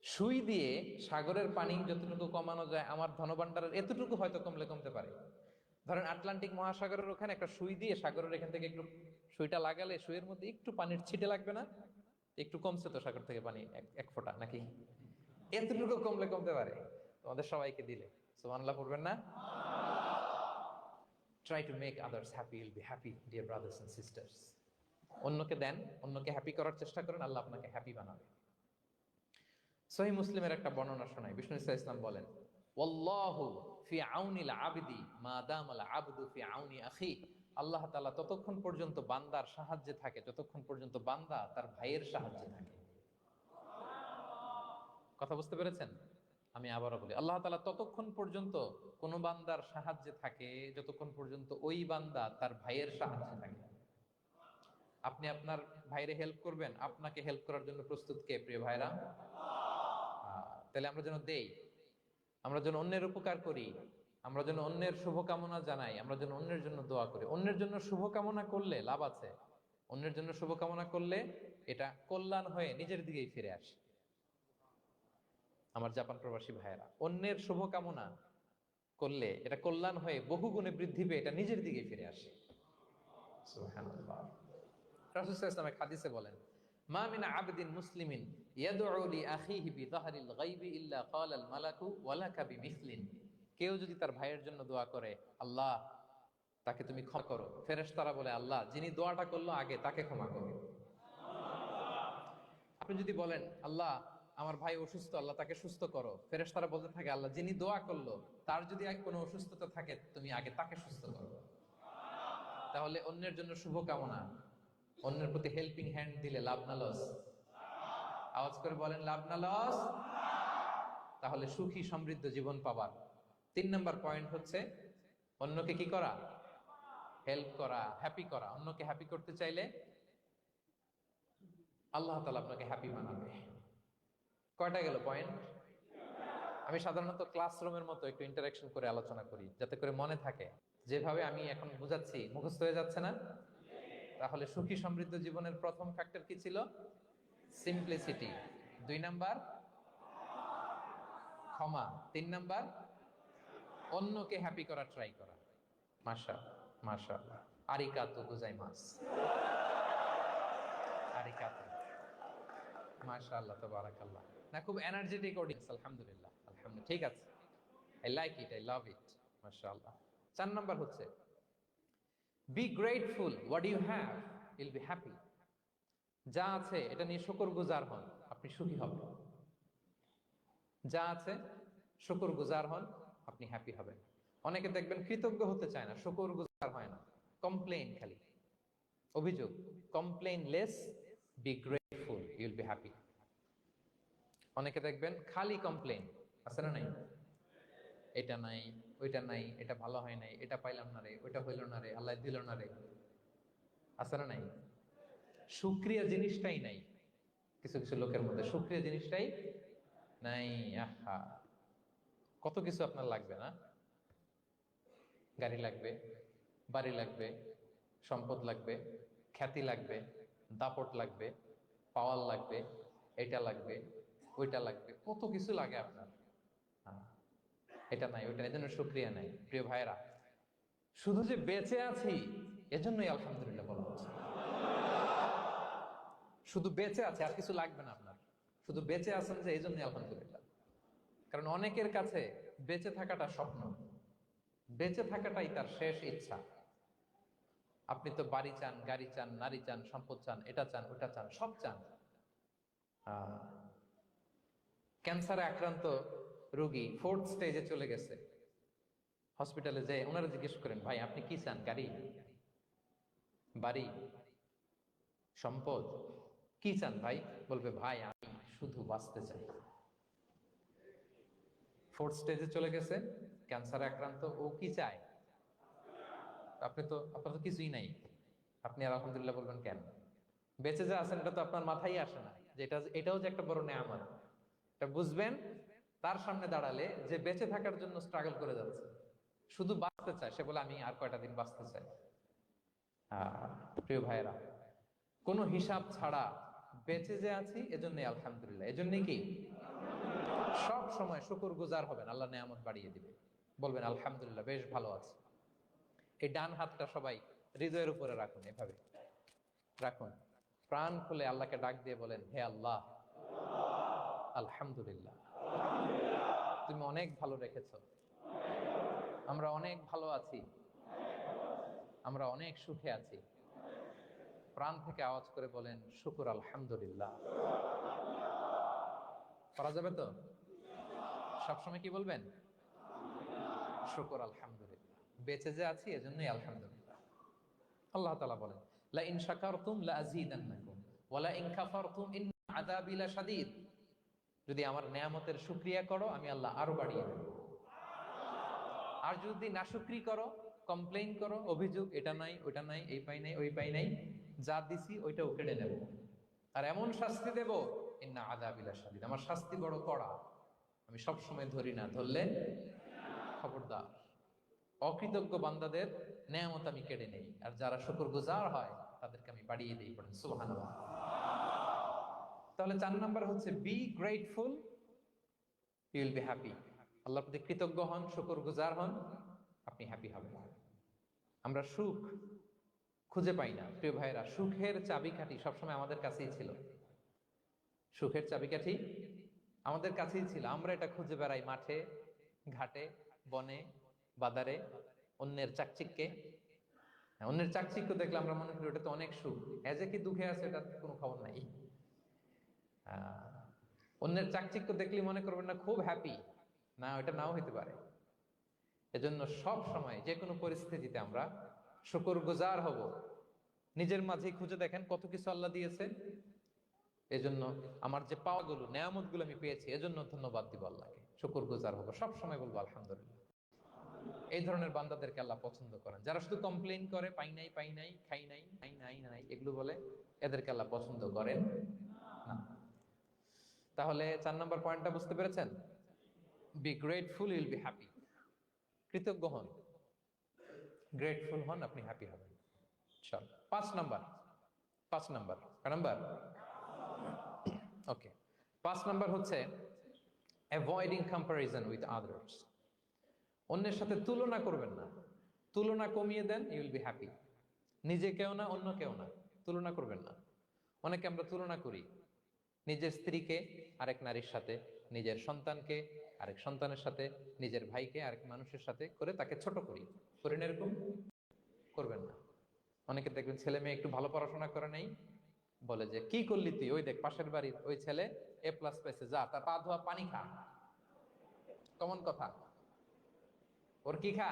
সুই দিয়ে সাগরের পানি যতটুকু কমানো যায়, আমার ধনভাণ্ডারের এতটুকু হয়তো কমলে কমতে পারে। ধরেন আটলান্টিক মহাসাগরের ওখানে একটা সুই দিয়ে সাগরের এখান থেকে একটু সুইটা লাগালে সুইয়ের মধ্যে একটু পানির ছিটে লাগবে না? একটু কমছে তো সাগর থেকে পানি, এক ফোঁটা নাকি? এতটুকু কমলে কমতে পারে। তোমাদের সবাইকে দিলে সুবহানাল্লাহ পড়বেন না? Try to make others happy, will be happy dear brothers and sisters. অন্যকে দেন, অন্যকে হ্যাপি করার চেষ্টা করেন, আল্লাহ আপনাকে হ্যাপি বানাবে। সহিহ মুসলিমের একটা বর্ণনা শোনাই। বিষ্ণু ইসলাম বলেন, ওয়াল্লাহু ফি আউনিল আবদি মা দামাল আবদু ফি আউনি আখি। আল্লাহ তাআলা ততক্ষণ পর্যন্ত বান্দার সাহায্যে থাকে যতক্ষণ পর্যন্ত বান্দা তার ভাইয়ের সাহায্যে থাকে। কথা বুঝতে পেরেছেন? আমি আবারও বলি, আল্লাহ তাআলা ততক্ষণ পর্যন্ত কোন বান্দার সাহায্যে থাকে যতক্ষণ পর্যন্ত ওই বান্দা তার ভাইয়ের সাহায্যে থাকে। আপনি আপনার ভাইরে হেল্প করবেন, আপনাকে হেল্প করার জন্য প্রস্তুত কে প্রিয় ভাইরা? তাহলে আমরা যেন দেই, আমরা যেন অন্যের উপকার করি, আমরা যেন অন্যের শুভকামনা জানাই, আমরা যেন অন্যের জন্য দোয়া করি। অন্যের জন্য শুভকামনা করলে লাভ আছে। অন্যের জন্য শুভকামনা করলে এটা কল্যাণ হয়ে নিজের দিকেই ফিরে আসে। আমার জাপান প্রবাসী ভাইয়েরা, অন্যের শুভকামনা করলে এটা কল্যাণ হয়ে বহু গুণে বৃদ্ধি পেয়ে এটা নিজের দিকেই ফিরে আসে। সুবহানাল্লাহ। রাসূল সাল্লাল্লাহু আলাইহি ওয়াসাল্লাম এক হাদিসে বলেন, মা মিন আবদিন মুসলিমিন ইয়াদউ লি আখিহি বিযাহরিল গায়বি ইল্লা ক্বালাল মালাকু ওয়া লাকা বিমিসলিন। কেউ যদি তার ভাইয়ের জন্য দোয়া করে, আল্লাহ তাকে তুমি ক্ষমা করো, ফেরেশতারা বলে, আল্লাহ যিনি দোয়াটা করলো আগে তাকে ক্ষমা করো। আপনি যদি বলেন, আল্লাহ আমার ভাই অসুস্থ, আল্লাহ তাকে সুস্থ করো, ফেরেশতারা বলতে থাকে, আল্লাহ যিনি দোয়া করলো তার যদি কোনো অসুস্থতা থাকে তুমি আগে তাকে সুস্থ করো। তাহলে অন্যের জন্য শুভকামনা, অন্যের প্রতি হেল্পিং হ্যান্ড দিলে লাভ না লস? আওয়াজ করে বলেন, লাভ না লস? তাহলে সুখী সমৃদ্ধ জীবন পাবার 3 নম্বর পয়েন্ট হচ্ছে অন্যকে কি করা? হেল্প করা, হ্যাপি করা। অন্যকে হ্যাপি করতে চাইলে আল্লাহ তাআলা আপনাকে হ্যাপি বানাবে। কয়টা গেল পয়েন্ট? আমি সাধারণত ক্লাসরুমের মতো একটু ইন্টারাকশন করে আলোচনা করি যাতে করে মনে থাকে। যেভাবে আমি এখন বুঝাচ্ছি মুখস্থ হয়ে যাচ্ছে না? তাহলে সুখী সমৃদ্ধ জীবনের প্রথম ফ্যাক্টর কি ছিল? সিম্পলিসিটি। 2 নাম্বার ক্ষমা। 3 নাম্বার অন্যকে হ্যাপি করার ট্রাই করা। মাশাআল্লাহ, আরিগাতো গোজাইমাস। আরিগাতো, মাশাআল্লাহ, তাবারাকাল্লাহ। না, খুব এনার্জেটিক অডিয়েন্স, আলহামদুলিল্লাহ। ঠিক আছে, I like it, I love it, মাশাআল্লাহ। 4 নাম্বার হচ্ছে be grateful what you have, you'll be happy. যা আছে এটা নিয়ে শুকরগুজার হন, আপনি সুখী হবেন। যা আছে শুকরগুজার হন, আপনি হ্যাপি হবেন। অনেকে দেখবেন কৃতজ্ঞ হতে চায় না, শুকরগুজার হয় না, কমপ্লেইন, খালি অভিযোগ। Complain less, be grateful, Yule be happy. অনেকে দেখবেন খালি কমপ্লেইন, আছে না নাই? এটা নাই, ওইটা নাই, এটা ভালো হয় নাই, এটা পাইলাম না রে, ওইটা হইল না রে, আল্লাহ দিল না রে, আছে না নাই? শুকরিয়া জিনিসটাই নাই কিছু কিছু লোকের মধ্যে, শুকরিয়া জিনিসটাই নাই। আহা, কত কিছু আপনার লাগবে না? গাড়ি লাগবে, বাড়ি লাগবে, সম্পদ লাগবে, খ্যাতি লাগবে, দাপট লাগবে, পাওয়ার লাগবে, এটা লাগবে, ওইটা লাগবে, কত কিছু লাগে আপনার। এটা নাই, ওইটা, এজন্য শুকরিয়া নাই। প্রিয় ভাইরা, শুধু যে বেঁচে আছি এজন্যই আলহামদুলিল্লাহ বলা হচ্ছে। শুধু বেঁচে আছে, আর কিছু লাগবে না আপনার। শুধু বেঁচে আছেন যে এই জন্যই আলহামদুলিল্লাহ। কারণ অনেকের কাছে বেঁচে থাকাটা স্বপ্ন, বেঁচে থাকাটাই তার শেষ ইচ্ছা। আপনি তো বাড়ি চান, গাড়ি চান, নারী চান, সম্পদ চান, এটা চান, ওটা চান, সব চান। ক্যান্সারে আক্রান্ত রোগী 4th স্টেজে চলে গেছে, হসপিটালে যে ওনারা জিজ্ঞেস করেন, ভাই আপনি কি চান? গাড়ি, বাড়ি, সম্পদ, কি চান ভাই? বলবে, ভাই আমি শুধু বাঁচতে চাই। 4th স্টেজে চলে গেছে, ক্যান্সারে আক্রান্ত, ও কি চায়? আপনার তো কিছুই নাই, আপনি আর আলহামদুলিল্লাহ বলবেন কেন? বেঁচে যে আছেন এটা তো আপনার মাথায় আসে না যে এটাও যে একটা বড় নেয়ামত। এটা বুঝবেন তার সামনে দাঁড়ালে, যে বেঁচে থাকার জন্য স্ট্রাগল করে যাচ্ছে, শুধু বাঁচতে চায়, সে বলে আমি আর কয়টা দিন বাঁচতে চাই। প্রিয় ভাইয়েরা, কোনো হিসাব ছাড়া বেঁচে যে আছি এজন্যই আলহামদুলিল্লাহ। এজন্যই কি সব সময় শুকর গুজার হবেন, আল্লাহ নেয়ামত বাড়িয়ে দিবে, বলবেন আলহামদুলিল্লাহ বেশ ভালো আছে। এই ডান হাতটা সবাই হৃদয়ের উপরে রাখুন, এভাবে রাখুন, প্রাণ খুলে আল্লাহকে ডাক দিয়ে বলেন, হে আল্লাহ, আলহামদুলিল্লাহ, তুমি অনেক ভালো রেখেছ, আমরা অনেক ভালো আছি, আমরা অনেক সুখে আছি। প্রাণ থেকে আওয়াজ করে বলেন, শুকুর আলহামদুলিল্লাহ। করা যাবে তো? সবসময় কি বলবেন? শুকুর আলহামদুলিল্লাহ, বেঁচে যে আছি এজন্যই আলহামদুলিল্লাহ। আল্লাহ তাআলা বলেন, লা ইন শাকারতুম লা আযীদান্নাকুম ওয়া লা ইন কাফারতুম ইন্না আযাবি লাশাদীদ। যদি আমার নেয়ামতের শুকরিয়া করো আমি আল্লাহ আরো বাড়িয়ে দেব, আর যদি নাশুকরি করো, কমপ্লেইন করো, অভিযোগ এটা নাই ওটা নাই, এই পাই নাই ওই পাই নাই, যা দিছি ওইটাও কেড়ে নেব, আর এমন শাস্তি দেব, ইন্না আযাবি লাশাদীদ, আমার শাস্তি বড় কড়া, আমি সব সময় ধরি না, ধরলে খবরদার। অকৃতজ্ঞ বান্দাদের নেয়ামত আমি কেড়ে নেই, আর যারা শুকরগুজার হয় তাদেরকে আমি বাড়িয়ে দিই। পড়েন সুবহানাল্লাহ। তাহলে 4 নাম্বার হচ্ছে be grateful, you will be happy. আল্লাহর প্রতি কৃতজ্ঞ হন, শুকরগুজার হন, আপনি হ্যাপি হবেন। আমরা সুখ খুঁজে পাই না প্রিয় ভাইরা, সুখের চাবিকাঠি সবসময় আমাদের কাছেই ছিল। সুখের চাবিকাঠি আমাদের কাছেই ছিল, আমরা এটা খুঁজে বেড়াই মাঠে ঘাটে, বনে বাজারে, অন্যের চাকচিক্যে। অন্যের চাকচিক্য দেখলে আমরা মনে করি ওটা তো অনেক সুখ, এজে কি দুঃখে আছে এটা কোনো খবর নাই। অন্যের চাকচিক্য দেখলে মনে করবেন না খুব হ্যাপি, না, ওটা নাও হইতে পারে। এজন্য সব সময় যে কোনো পরিস্থিতিতে আমরা শুকরগুজার হব। নিজের মাঝেই খুঁজে দেখেন কত কিছু আল্লাহ দিয়েছে, এজন্য আমার যে পাওয়াগুলো নেয়ামতগুলো আমি পেয়েছি এজন্য ধন্যবাদ দিব আল্লাহকে, শুকরগুজার হব, সব সময় বলবো আলহামদুলিল্লাহ। এই ধরনের বান্দাদেরকে আল্লাহ পছন্দ করেন। যারা শুধু কমপ্লেইন করে, পাই নাই পাই নাই, খাই নাই নাই নাই নাই এগুলো বলে, এদেরকে আল্লাহ পছন্দ করেন না। তাহলে 4 নম্বর পয়েন্টটা বুঝতে পেরেছেন? Be grateful, Yule be happy. কৃতজ্ঞ হন, গ্রেটফুল হন, আপনি হ্যাপি হবেন। চল 5 number, 5 number number okay, 5 number হচ্ছে অ্যাভয়েডিং কম্প্যারিজন উইথ আদার্স। অন্যের সাথে তুলনা করবেন না, তুলনা কমিয়ে দেন, ইউ উইল বি হ্যাপি। নিজে কেউ না, অন্য কেউ না, তুলনা করবেন না। অনেকে আমরা তুলনা করি, নিজের স্ত্রীকে আরেক নারীর সাথে, নিজের সন্তানকে আরেক সন্তানের সাথে, নিজের ভাইকে আরেক মানুষের সাথে করে তাকে ছোট করি। করেন এরকম? করবেন না। অনেকে দেখবেন ছেলে মেয়ে একটু ভালো পড়াশোনা করে নেই, বলে যে কি করলি তুই, ওই দেখ পাশের বাড়ির ওই ছেলে A+ পেয়েছে, যা তার পা ধোয়া পানি খা। কমন কথা, ওর কি খা?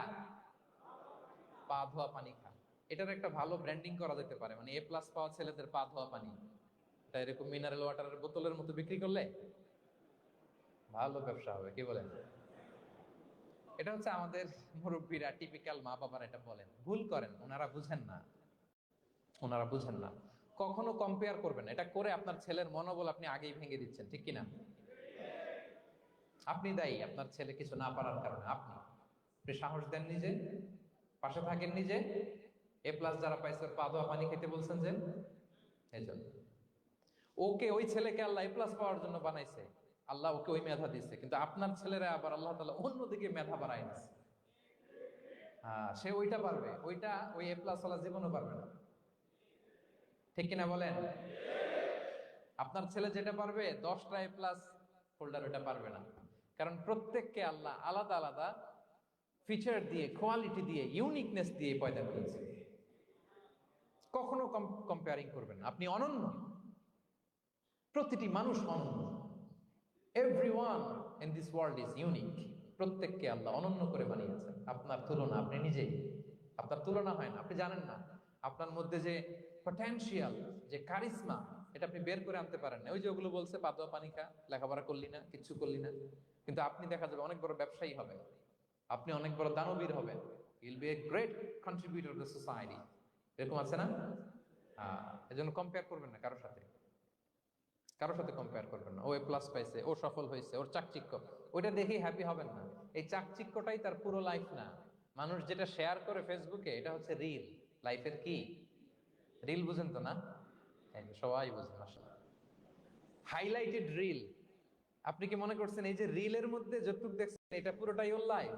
পা ধোয়া পানি খা। এটার একটা ভালো ব্র্যান্ডিং করা যেতে পারে, মানে A+ পাওয়া ছেলেদের পা ধোয়া পানি, এটা এরকম মিনারেল ওয়াটারের বোতলের মতো বিক্রি করলে ভালো ব্যবসা হবে, কি বলেন? এটা হচ্ছে আমাদের মুরব্বীরা, টিপিক্যাল মা বাবারা এটা বলেন, ভুল করেন, ওনারা বুঝেন না, ওনারা বুঝেন না। কখনো কম্পেয়ার করবেন না, এটা করে আপনার ছেলের মনোবল আপনি আগেই ভেঙে দিচ্ছেন, ঠিক কিনা? আপনি দায়ী আপনার ছেলে কিছু না পারার কারণে। আপনি সাহস দেন নিজে, পাশে থাকেন নিজে। A+ যারা পাইছে ওর পা ধোয়া পানি খেতে বলছেন যে, এই জন্য ওকে, ওই ছেলেকে আল্লাহ A+ পাওয়ার জন্য বানাইছে, আল্লাহ ওকে ওই মেধা দিচ্ছে, কিন্তু আপনার ছেলেরা আবার আল্লাহ তাআলা অন্যদিকে মেধা বাড়ায় দিচ্ছে। সে ওইটা পারবে, ওইটা ওই A+ ওয়ালা জীবনও পারবে না, ঠিক কিনা বলেন? আপনার ছেলে যেটা পারবে 10টা A+ হোল্ডার ওটা পারবে না, কারণ প্রত্যেককে আল্লাহ আলাদা আলাদা ফিচার দিয়ে, কোয়ালিটি দিয়ে, ইউনিকনেস দিয়ে পয়দা করেছে। কখনো কম্পেয়ারিং করবেন না, আপনি অনন্য, প্রতিটি মানুষ অনন্য। Everyone in this world is unique. প্রত্যেককে আল্লাহ অনন্য করে বানিয়েছেন। আপনার তুলনা আপনি নিজেই, আপনার তুলনা হয় না, আপনি জানেন না আপনার মধ্যে যে পটেনশিয়াল, যে কারিশমা, এটা আপনি বের করে আনতে পারেন না। ওই যে ওগুলো বলছে পাতোয়া পানি খা, লেখাপড়া করলি না, কিচ্ছু করলি না, কিন্তু আপনি দেখা যাবে অনেক বড় ব্যবসায়ী হবেন, আপনি অনেক বড় দানবীর হবেন, you'll B a great contributor two society. এরকম আছে না? এজন্য কম্পেয়ার করবেন না কারোর সাথে, কারোর সাথে কম্পেয়ার করবেন না। ও এ প্লাস পাইছে, ও সফল হয়েছে, ওর চাকচিক্য, ওইটা দেখেই হ্যাপি হবেন না। এই চাকচিক্যটাই তার পুরো লাইফ না। মানুষ যেটা শেয়ার করে ফেসবুকে, এটা হচ্ছে রিল। লাইফের কি রিল? বুঝেন তো না? এই যে সবাই বুঝেন আসলে। Highlighted reel. আপনি কি মনে করছেন এই যে রিলের মধ্যে যতটুকু দেখছেন এটা পুরোটাই ওর লাইফ?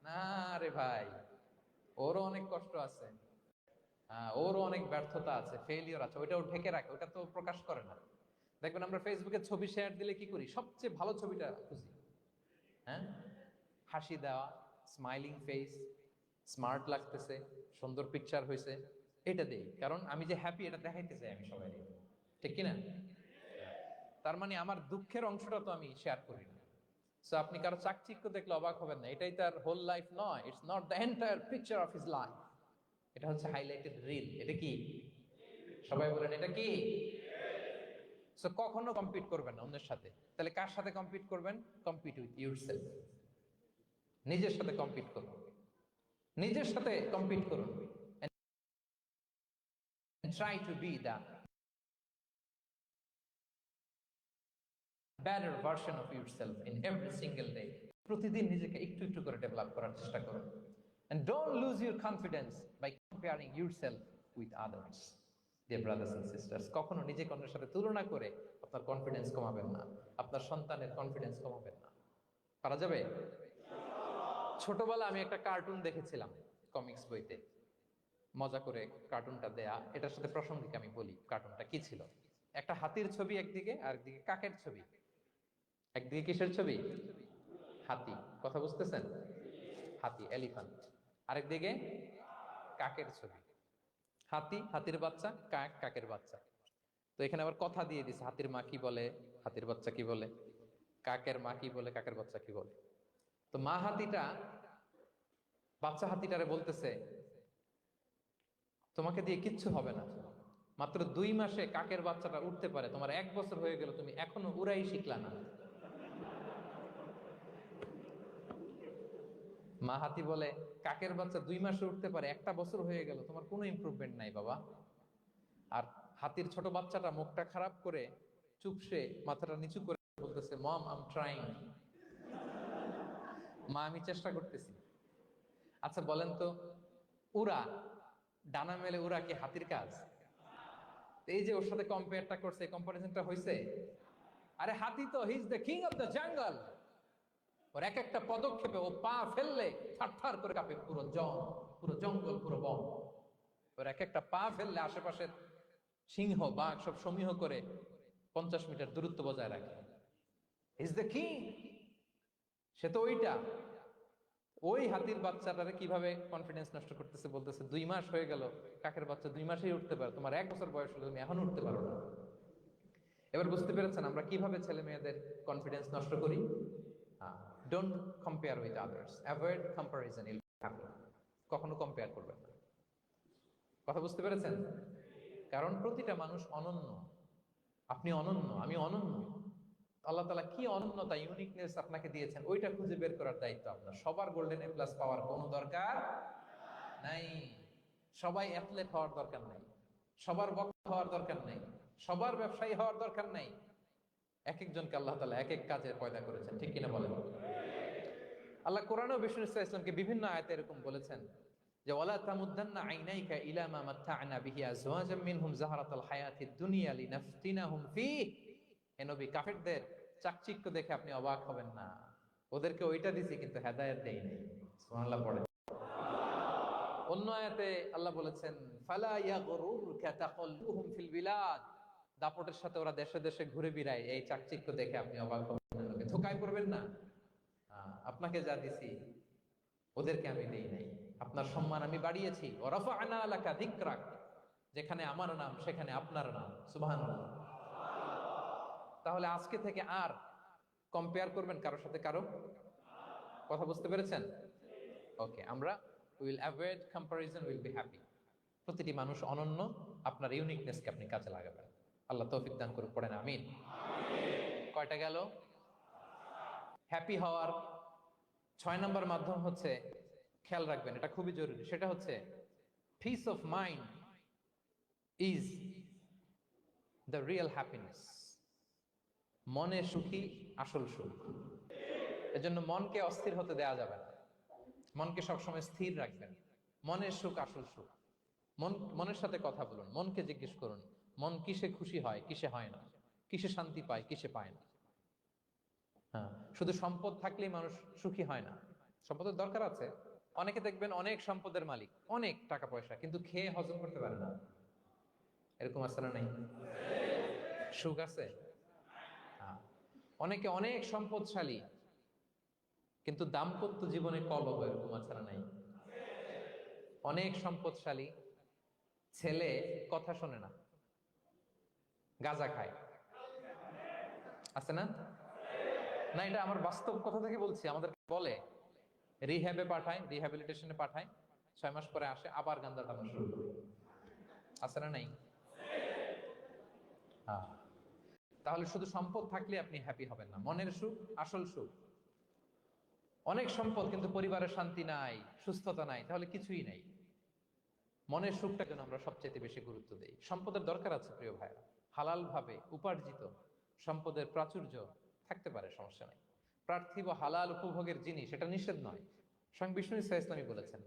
না রে ভাই, ওরও অনেক কষ্ট আছে, ওরও অনেক ব্যর্থতা আছে, ফেলিওর আছে, ওইটাও ঢেকে রাখে, ওটা তো প্রকাশ করে না। দেখবেন আমরা ফেসবুকে ছবি শেয়ার দিলে কি করি? সবচেয়ে ভালো ছবিটা খুঁজি, হ্যাঁ? হাসি দেওয়া, স্মাইলিং ফেস, স্মার্ট লাগতেছে, সুন্দর পিকচার হয়েছে, এটা দেই। কারণ আমি যে হ্যাপি এটা দেখাইতে চাই আমি সবাই, ঠিক কিনা? তার মানে আমার দুঃখের অংশটা তো আমি শেয়ার করি না। সো আপনি কারো চাকচিক্য দেখলে অবাক হবেন না, এটাই তার হোল লাইফ নয়। It's not the entire picture of his life. এটা হচ্ছে হাইলাইটেড রিল। এটা কি? সবাই বলেন এটা কি? সো কখনো কম্পিট করবেন না অন্যের সাথে। তাহলে কার সাথে কম্পিট করবেন? Compete with yourself. নিজের সাথে কম্পিট করুন, নিজের সাথে কম্পিট করুন, and try to be the better version of yourself in every single day. প্রতিদিন নিজেকে একটু একটু করে ডেভেলপ করার চেষ্টা করুন। And don't lose your confidence by comparing yourself with others. Dear brothers and sisters, কখনো নিজেকে অন্যের সাথে তুলনা করে আপনার কনফিডেন্স কমাবেন না, আপনার সন্তানের কনফিডেন্স কমাবেন না। পারা যাবে? ছোটবেলা আমি একটা কার্টুন দেখেছিলাম কমিক্স বইতে, মজা করে কার্টুনটা দেয়া। এটার সাথে প্রাসঙ্গিক আমি বলি কার্টুনটা কি ছিল। একটা হাতির ছবি একদিকে, আর একদিকে কাকের ছবি। একদিকে কিসের ছবি? হাতি। কথা বুঝতেছেন? হাতি, এলিফ্যান্ট। আরেকদিকে কাকের ছবি। হাতি, হাতির বাচ্চা, কাক, কাকের বাচ্চা। তো এখানে আবার কথা দিয়ে দিছে, হাতির মা কি বলে, হাতির বাচ্চা কি বলে, কাকের মা কি বলে, কাকের বাচ্চা কি বলে। তো মা হাতিটা বাচ্চা হাতিটারে বলতেছে, তোমাকে দিয়ে কিচ্ছু হবে না, মাত্র 2 মাসে কাকের বাচ্চাটা উঠতে পারে, তোমার 1 বছর হয়ে গেল, তুমি এখনো উড়াই শিখলা না। মা হাতি বলে, কাকের বাচ্চা 2 মাসে উঠতে পারে, 1টা বছর হয়ে গেল, তোমার কোনো ইমপ্রুভমেন্ট নাই বাবা। আর হাতির ছোট বাচ্চাটা মুখটা খারাপ করে চুপসে মাথাটা নিচু করে বলতেছে, মম আই এম ট্রাইং। মা আমি চেষ্টা করতেছি। আচ্ছা বলেন তো, উড়া, ডানা মেলে উড়া কি হাতির কাজ? এই যে ওর সাথে কম্পেয়ারটা করছে, কম্পারিজনটা হইছে। আরে হাতি তো he is the king of the jungle. ওর এক একটা পদক্ষেপে ও পা ফেললে থারথার করে কাঁপে পুরো পুরো জঙ্গল, পুরো বন। ওর এক একটা পা ফেললে আশেপাশে সিংহ বাঘ সব সমীহ করে 50 মিটার দূরত্ব বজায় রাখে। Is the king. সে তো ওইটা। ওই হাতির বাচ্চাটারে কিভাবে কনফিডেন্স নষ্ট করতেছে, বলতেছে 2 মাস হয়ে গেল, কাকের বাচ্চা 2 মাসেই উঠতে পারে, তোমার 1 বছর বয়স হলো, তুমি এখন উঠতে পারো না। এবার বুঝতে পেরেছেন আমরা কিভাবে ছেলে মেয়েদের কনফিডেন্স নষ্ট করি? Don't compare with others, avoid comparison. কখনো কম্পেয়ার করবেন না। কথা বুঝতে পেরেছেন? কারণ প্রতিটা মানুষ অনন্য। আপনি অনন্য, আমি অনন্য। আল্লাহ তাআলা কি অনন্যতা, ইউনিকনেস আপনাকে দিয়েছেন, ওইটা খুঁজে বের করার দায়িত্ব আপনার। সবার গোল্ডেন এ প্লাস পাওয়ার কোনো দরকার নাই, সবাই অ্যাথলেট হওয়ার দরকার নাই, সবার বক্তা হওয়ার দরকার নাই, সবার ব্যবসায়ী হওয়ার দরকার নাই। এক একজনকে আল্লাহ তাআলা এক এক কাজে পয়দা করেছেন, ঠিক কিনা বলেন? আল্লাহ কোরআনেও বিষ্ণু ইসলামকে বিভিন্ন আয়াতে এরকম বলেছেন যে ওয়ালা তামুদ্দান্না আইনাইকা ইলা মা মাত্তা'না বিহি আজওয়াজাম মিনহুম যাহরাতাল হায়াতিদ দুনিয়া লিনাফতিনাহুম ফীহ। হে নবী, কাফেরদের চাকচিক্য দেখে আপনি অবাক হবেন না, ওদেরকে ওইটা দিছি কিন্তু হেদায়েত দেই নাই। সুবহানাল্লাহ পড়ে। অন্য আয়াতে আল্লাহ বলেছেন ফালা ইয়াগরুরকা তাকাল্লুহুম ফিল বিলাদ। দাপটের সাথে ওরা দেশে দেশে ঘুরে বেড়ায়, এই চাকচিক্য দেখে আপনি অবাক হবেন না, ধোঁকায় পড়বেন না। আপনাকে যা দিছি ওদেরকে আমি দেই নাই। আপনার সম্মান আমি বাড়িয়েছি। ওয়া রাফা'না লাকা যিকরাক, যেখানে আমার নাম সেখানে আপনার নাম। সুবহানাল্লাহ। তাহলে আজকে থেকে আর কম্পেয়ার করবেন কারোর সাথে কারো? কথা বুঝতে পেরেছেন? ওকে, আমরা will avoid comparison, will be happy. প্রতিটি মানুষ অনন্য, আপনার ইউনিকনেসকে আপনি কাজে লাগাবেন। আল্লাহ তৌফিক দান করুন, পড়েন আমিন। কয়টা গেল? হ্যাপি হওয়ার 6 নম্বর মাধ্যম হচ্ছে, খেয়াল রাখবেন এটা খুবই জরুরি, সেটা হচ্ছে piece of mind is the real happiness. মনে সুখী আসল সুখ। এজন্য মনকে অস্থির হতে দেয়া যাবে না, মনকে সবসময় স্থির রাখবেন। মনের সুখ আসল সুখ। মনের সাথে কথা বলুন, মনকে জিজ্ঞেস করুন মন কিসে খুশি হয়, কিসে হয় না, কিসে শান্তি পায়, কিসে পায় না। হ্যাঁ, শুধু সম্পদ থাকলেই মানুষ সুখী হয় না, সম্পদের দরকার আছে। অনেকে দেখবেন অনেক সম্পদের মালিক, অনেক টাকা পয়সা, কিন্তু খেয়ে হজম করতে পারে না। এরকম আছে না নাই? সুখ আছে? হ্যাঁ। অনেকে অনেক সম্পদশালী, কিন্তু দাম্পত্য জীবনে কলহ, এরকম আছে না নাই? অনেক সম্পদশালী, ছেলে কথা শোনে না, গাঁজা খায়, আছে না? না, এটা আমার বাস্তব কথা থেকে বলছি। আমাদের বলে রিহ্যাবে পাঠায়, রিহ্যাবিলিটেশনে পাঠায়, 6 মাস পরে আসে আবার গাঁজা টানা শুরু করে। আছে না নাই? হ্যাঁ। তাহলে শুধু সম্পদ থাকলে আপনি হ্যাপি হবেন না। মনের সুখ আসল সুখ। অনেক সম্পদ কিন্তু পরিবারের শান্তি নাই, সুস্থতা নাই, তাহলে কিছুই নাই। মনের সুখটা যেন আমরা সবচেয়ে বেশি গুরুত্ব দেই। সম্পদের দরকার আছে প্রিয় ভাইরা, হালাল ভাবে উপার্জিত সম্পদের প্রাচুর্য থাকতে পারে, সমস্যা নাই। পার্থিব হালাল উপভোগের জিনিস, এটা নিষেধ নয়। স্বয়ং বিষ্ণু ইসলামী বলেছেন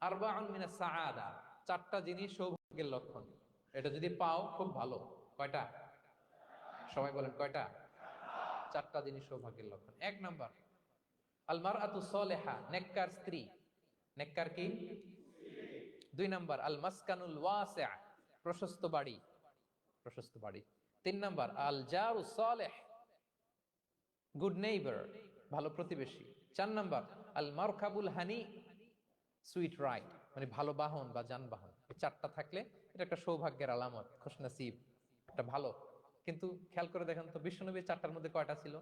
আরবাউন মিনাস সাআদা, 4টা জিনিস সৌভাগ্যের লক্ষণ। এটা যদি পাও খুব ভালো। কয়টা? সবাই বলেন কয়টা? 4টা জিনিস সৌভাগ্যের লক্ষণ। 1 নাম্বার আল মারআতু সালিহা, নেককার স্ত্রী। নেককার কি? 2 নাম্বার আল মাসকানুল ওয়াসিআ, প্রশস্ত বাড়ি, প্রশস্ত বাড়ি। 3 নাম্বার আল জারু সালেহ, গুড নেইবার, ভালো প্রতিবেশী। 4 নাম্বার আল মারকাবুল হানি, সুইট রাইড, মানে ভালো বাহন বা যানবাহন। এই 4টা থাকলে এটা একটা সৌভাগ্যের আলামত, খুশনসিব, এটা ভালো। কিন্তু খেয়াল করে দেখেন তো, বিশ্বনবী 4টার মধ্যে কয়টা ছিল?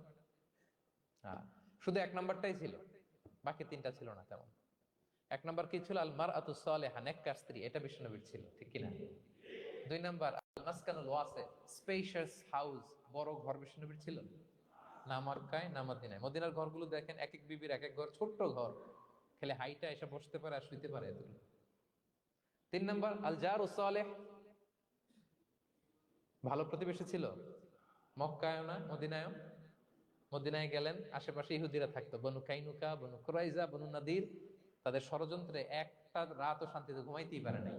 শুধু 1 নাম্বারটাই ছিল, বাকি 3টা ছিল না তেমন। 1 নাম্বার কি ছিল? আল মারআতু সালিহা, নেককার স্ত্রী, এটা বিশ্বনবীর ছিল, ঠিক কিনা? 2 নাম্বার আল মাসকানুল ওয়াসি, স্পেশাস হাউস, বড় ঘর বিশ্বনবীর ছিল না? মক্কায় না মদিনায়? মদিনার ঘরগুলো দেখেন, এক এক বিবির এক এক ঘর, ছোট্ট ঘর, খেলে হাইটা এসে বসতে পারে আর শুইতে পারে এতগুলো। 3 নাম্বার আল জারু সালেহ, ভালো প্রতিবেশী ছিল। মক্কায়ও না মদিনায়ও। মদিনায় গেলেন, আশেপাশে ইহুদিরা থাকতো, বনু কাইনুকা, বনু কুরাইজা, বনু নাদির। তাদের ষড়যন্ত্রে একটা রাতও শান্তিতে ঘুমাইতেই পারে নাই।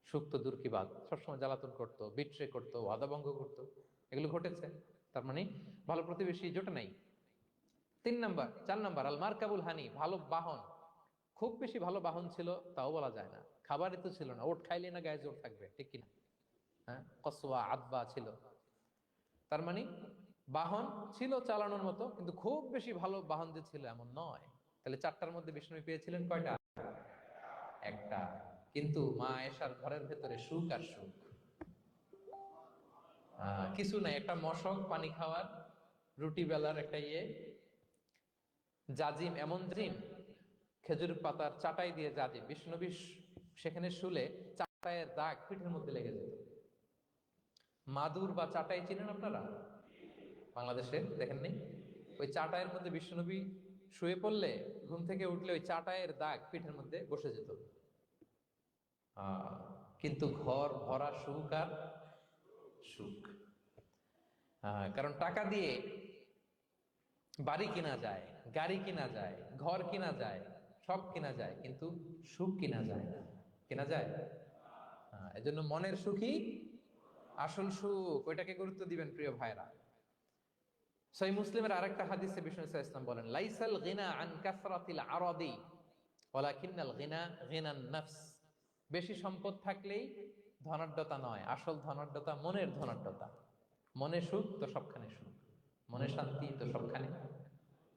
সুখ তো দূর কি বাদ, সবসময় জ্বালাতন করতো, বিট্রে করতো, ওয়াদা ভঙ্গ করতো, এগুলো ঘটেছে। তার মানে ভালো প্রতিবেশী জোটে নাই। 3 নাম্বার 4 নাম্বার আল মারকাবুল হানি, ভালো বাহন। খুব বেশি ভালো বাহন ছিল তাও বলা যায় না, খাবারই তো ছিল না, ওট খাইলে না গায়ে জোর থাকবে, ঠিক কিনা? হ্যাঁ, কসওয়া আদবা ছিল। তার মানে বাহন ছিল চালানোর মতো, কিন্তু খুব বেশি ভালো বাহন যে ছিল এমন নয়। তাহলে 4টার মধ্যে বিষ্ণু পেয়েছিলেন কয়টা? একটা। কিন্তু মা আয়েশার ঘরের ভেতরে সুখ আর সুখ, কিছু নাই। একটা মশক পানি খাওয়ার, রুটি বেলার একটা জাজিম, এমন জিম, খেজুর পাতার চাটাই দিয়ে জাজিম, বিষ্ণুনবী সেখানে শুলে চাটাইয়ের দাগ পিঠের মধ্যে লেগে যেত। মাদুর বা চাটাই চিনেন আপনারা? বাংলাদেশে দেখেননি? ওই চাটাইয়ের মধ্যে বিশ্বনবী শুয়ে পড়লে, ঘুম থেকে উঠলে ওই চাটাইয়ের দাগ পিঠের মধ্যে বসে যেত। কিন্তু ঘর ভরা সুখ আর সুখ। কারণ টাকা দিয়ে বাড়ি কিনা যায়, গাড়ি কিনা যায়, ঘর কিনা যায়, সব কিনা যায়, কিন্তু সুখ কিনা যায় না। কিনা যায়? এজন্য মনের সুখই আসল সুখ, ওইটাকে গুরুত্ব দিবেন প্রিয় ভাইরা। সহিহ মুসলিমের আরেকটা হাদিসে বিষ্ণু ইসলাম বলেন লাইসাল গিনা আন কাসরাতিল আরাদি ওয়ালাকিন্নাল গিনা গিনান নফস। বেশি সম্পদ থাকলেই ধনাঢ্যতা নয়, আসল ধনাঢ্যতা মনের ধনাঢ্যতা। মনে সুখ তো সবখানে সুখ, মনে শান্তি তো সবখানে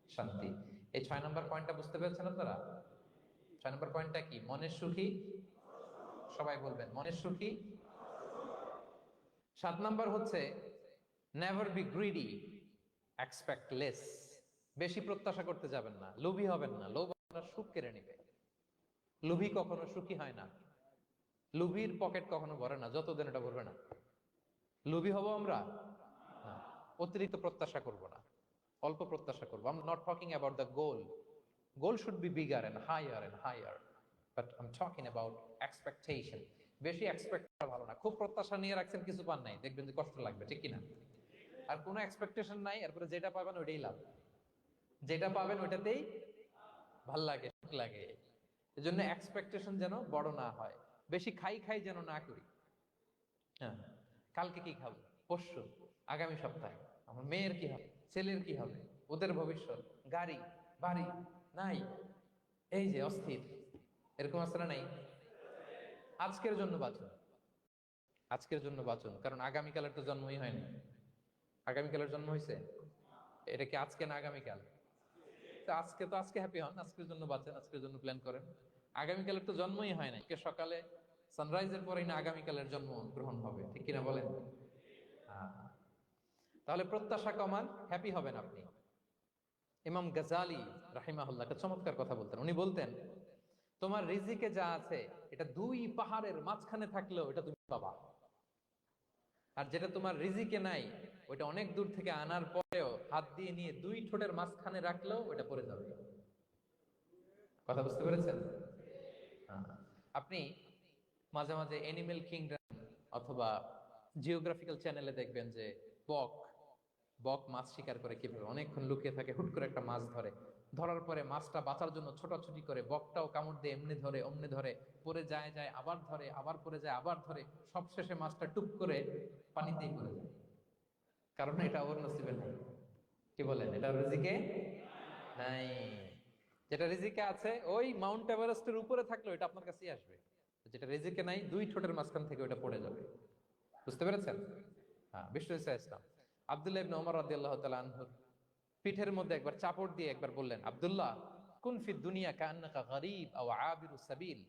শান্তি। এই 6 নম্বর পয়েন্টটা বুঝতে পেরেছেন আপনারা? 6 নম্বর পয়েন্টটা কি? মনের সুখী, সবাই বলবেন মনের সুখী। 7 নম্বর হচ্ছে never be greedy, expect less, বেশি প্রত্যাশা করতে যাবেন না, লোভী হবেন না, লোভ আপনার সুখ কেড়ে নেবে। লোভী কখনো সুখী হয় না, লোভীর পকেট কখনো ভরে না যতদিন এটা ভরবে না। লোভী হব আমরা না, অতিরিক্ত প্রত্যাশা করব না, অল্প প্রত্যাশা করবো। I am not talking about the goal, goal should be bigger and higher, but I am talking about expectation. বেশি এক্সপেক্ট করা ভালো না। খুব প্রত্যাশা নিয়ে রাখছেন, কিছু পান নাই, দেখবেন যে কষ্ট লাগবে, ঠিক কিনা? আর কোনো এক্সপেকটেশন নাই, এরপরে যেটা পাবেন ওইটাই লাভ, যেটা পাবেন ওইটাতেই ভাল লাগে, সুখ লাগে। এজন্য এক্সপেকটেশন যেন বড় না হয়, বেশি খাই খাই যেন না করি। হ্যাঁ, কালকে কি খাবো, পরশু, আগামী সপ্তাহে আমার মেয়ের কি হবে, ছেলের কি হবে, ওদের ভবিষ্যৎ, গাড়ি বাড়ি নাই, এই যে অস্থির, এরকম আসলে নাই। আজকের জন্য বাঁচুন, আজকের জন্য বাঁচুন, কারণ আগামীকালের তো জন্মই হয়নি। আগামীকালের জন্ম হয়েছে, এটা কি আজকে না আগামীকাল? তো আজকে, তো আজকে হ্যাপি হন, আজকের জন্য বাঁচেন, আজকের জন্য প্ল্যান করেন। আগামীকালের তো জন্মই হয় না, কে সকালে সানরাইজের পরেই না আগামীকালের জন্ম গ্রহণ হবে, ঠিক কিনা বলেন? হ্যাঁ। তাহলে প্রত্যাশা কমান, হ্যাপি হবেন আপনি। ইমাম গাজালি রাহিমাহুল্লাহ একটা চমৎকার কথা বলতেন। উনি বলতেন, তোমার রিজিকে যা আছে এটা দুই পাহাড়ের মাঝখানে থাকলেও এটা তুমি পাবা, আর যেটা তোমার রিজিকে নাই ওইটা অনেক দূর থেকে আনার পরেও হাত দিয়ে নিয়ে দুই ঠোঁটের মাঝখানে রাখলেও ওটা পড়ে যাবে। কথা বুঝতে পেরেছেন? হ্যাঁ। আপনি মাঝে মাঝে এনিমেল কিংডম অথবা জিওগ্রাফিক্যাল চ্যানেলে দেখবেন যে বক বক মাছ শিকার করে কিভাবে অনেকক্ষণ লুকিয়ে থাকে, হুট করে একটা মাছ ধরে, ধরার পরে মাছটা বাঁচার জন্য ছোটাছুটি করে, বকটাও কামড় দিয়ে এমনি ধরে অমনি ধরে, পরে যায় যায় আবার ধরে, আবার পরে যায় আবার ধরে, সবশেষে মাছটা টুপ করে পানিতেই পড়ে যায়, কারণ এটা ওর নসিবে নাই। কি বলেন, এটা রিজিকে নাই। যেটা রিজিকে আছে ওই মাউন্ট এভারেস্টের উপরে থাকলে এটা আপনার কাছেই আসবে, যেটা রিজিকে নাই দুই ঠোঁটের মাঝখান থেকে ওটা পড়ে যাবে। বুঝতে পেরেছেন? হ্যাঁ, বিশ্ব ইসলাম আব্দুল্লাহ ইবনে ওমর রাদিয়াল্লাহু তাআলা আনহুর পিঠের মধ্যে একবার চাপড় দিয়ে একবার বললেন, আব্দুল্লাহ, কুন ফি দুনিয়া কান্নাকা গরীব আও আবিরু সাবিল,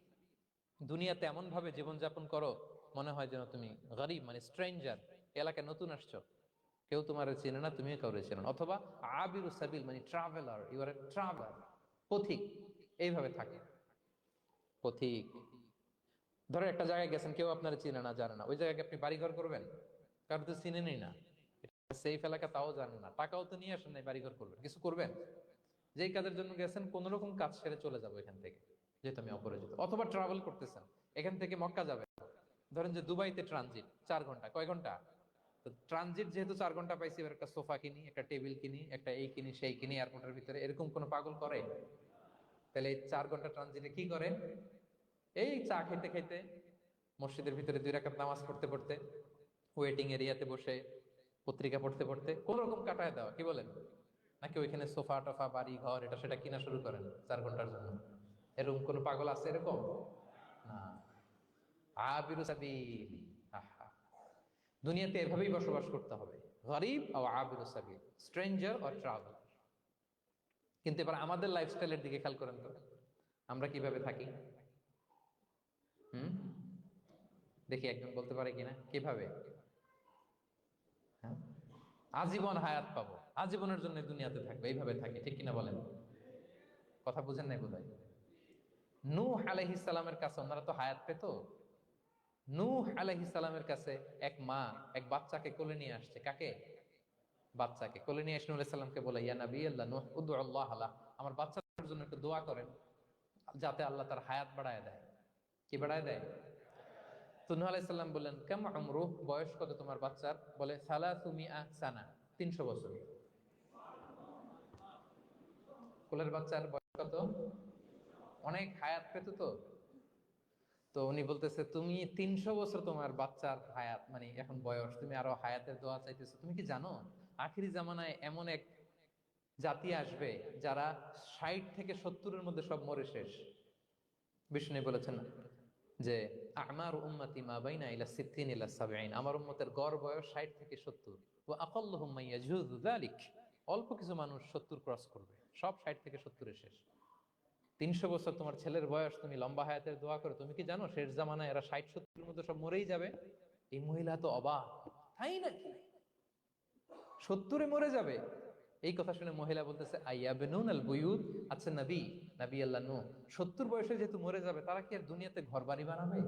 দুনিয়াতে এমন ভাবে জীবনযাপন করো মনে হয় যেন তুমি গরীব মানে স্ট্রেঞ্জার, এলাকায় নতুন আসছো, কেউ তোমার চেনে না, তুমিও কাউরে চেনো না, অথবা আবিরু সাবিল মানে traveller, you are a traveller, পথিক, এইভাবে থাকে। পথিক, ধরো একটা জায়গায় গেছেন, কেউ আপনার চিনে না জানে না, ওই জায়গায় আপনি বাড়িঘর করবেন? কারণ তো চিনেনই না, সেফ এলাকা তাও জানেন না, টাকাও তো নিয়ে আসেন নাই, বাড়িঘর করবেন, কিছু করবেন? যেই কাজের জন্য গেছেন কোন রকম কাজ সেরে চলে যাবো এখান থেকে, যেহেতু আমি অপরিচিত। অথবা ট্রাভেল করতেছেন, এখান থেকে মক্কা যাবে, ধরেন যে দুবাইতে ট্রানজিট 4 ঘন্টা, কয় ঘন্টা? তো ট্রানজিট যেহেতু 4 ঘন্টা পাইছি, এবার একটা সোফা কিনি, একটা টেবিল কিনি, একটা এই কিনি সেই কিনি এয়ারপোর্টের ভিতরে, এরকম কোন পাগল করে? তাহলে এই 4 ঘন্টা ট্রানজিটে কি করে? এই চা খেতে খেতে, মসজিদের ভিতরে 2 রাকাত নামাজ পড়তে পড়তে, ওয়েটিং এরিয়াতে বসে পত্রিকা পড়তে পড়তে কোন রকম কাটায় দেওয়া, কি বলেন? নাকি ওইখানে সোফা টোফা বাড়ি ঘর এটা সেটা কিনা শুরু করেন 4 ঘন্টার জন্য? এরকম কোন পাগল আছে এরকম? না। আবিরু সাবিল, আহা, দুনিয়াতে এভাবেই বসবাস করতে হবে, গরিব ও আবিরু সাবিল, স্ট্রেঞ্জার অর ট্রাভেলার। কিন্তু এবার আমাদের লাইফস্টাইলের দিকে খেয়াল করেন তো, আমরা কিভাবে থাকি? হুম, দেখি একজন বলতে পারে কিনা কিভাবে? হ্যাঁ, আজীবন হায়াত পাবো, আজীবনের জন্য দুনিয়াতে থাকবে, এইভাবে থাকে, ঠিক কিনা বলেন? কথা বুঝেন নাই বোধহয়। নূহ আলাইহিস সালামের কাছে ওনারা তো হায়াত পেত। নূহ আলাইহিস সালামের কাছে এক মা এক বাচ্চাকে কোলে নিয়ে আসছে। কাকে? বাচ্চাকে কোলে নিয়ে এসে নূহ আলাইহিস সালামকে বলে, ইয়া নবী আল্লাহ নূহ উদউ আল্লাহ আলা, আমার বাচ্চার জন্য একটু দোয়া করেন যাতে আল্লাহ তার হায়াত বাড়ায় দেয়। কি বাড়ায় দেয়? তো নূহ আলাইহিস সালাম বললেন, কাম উমরুহ, বয়স কত তোমার বাচ্চার? বলে সালাসু মিআ সানা, 300 বছর। কোলের বাচ্চার বয়স কত? অনেক হায়াত পেত তো। তো উনি বলতেছে, তুমি 300 বছর তোমার বাচ্চার হায়াত মানে এখন বয়স, তুমি আরো হায়াতের দোয়া চাইতেছো? তুমি কি জানো আখিরি জামানায় এমন এক জাতি আসবে যারা 60 থেকে 70-এর মধ্যে সব মরে শেষ। বিষ্ণু বলেছেন যে আমার উম্মতি মা বাইনা ইলা সিত্তিন ইলা সাবঈন, আমার উম্মতের গড় বয়স 60 থেকে 70, ওয়া আকাল্লুহুম মান ইয়াজুযু যালিক, অল্প কিছু মানুষ 70 ক্রস করবে, সব 60 থেকে 70-এ শেষ। 300 বছর তোমার ছেলের বয়স, তুমি লম্বা হায়াতের দোয়া করো, তুমি কি জানো শেষ জামানায় এরা 60-70-এর মধ্যে সব মরেই যাবে? এই মহিলা তো অবাক, তাই নাকি 70-এ মরে যাবে? এই কথা শুনে মহিলা বলতেছে আইয়াবনুন আল বুয়ুত, আচ্ছা নবী, নবী আল্লাহ নূহ 70 বয়সে যেহেতু মরে যাবে, তারা কি আর দুনিয়াতে ঘর বাড়ি বানাবে?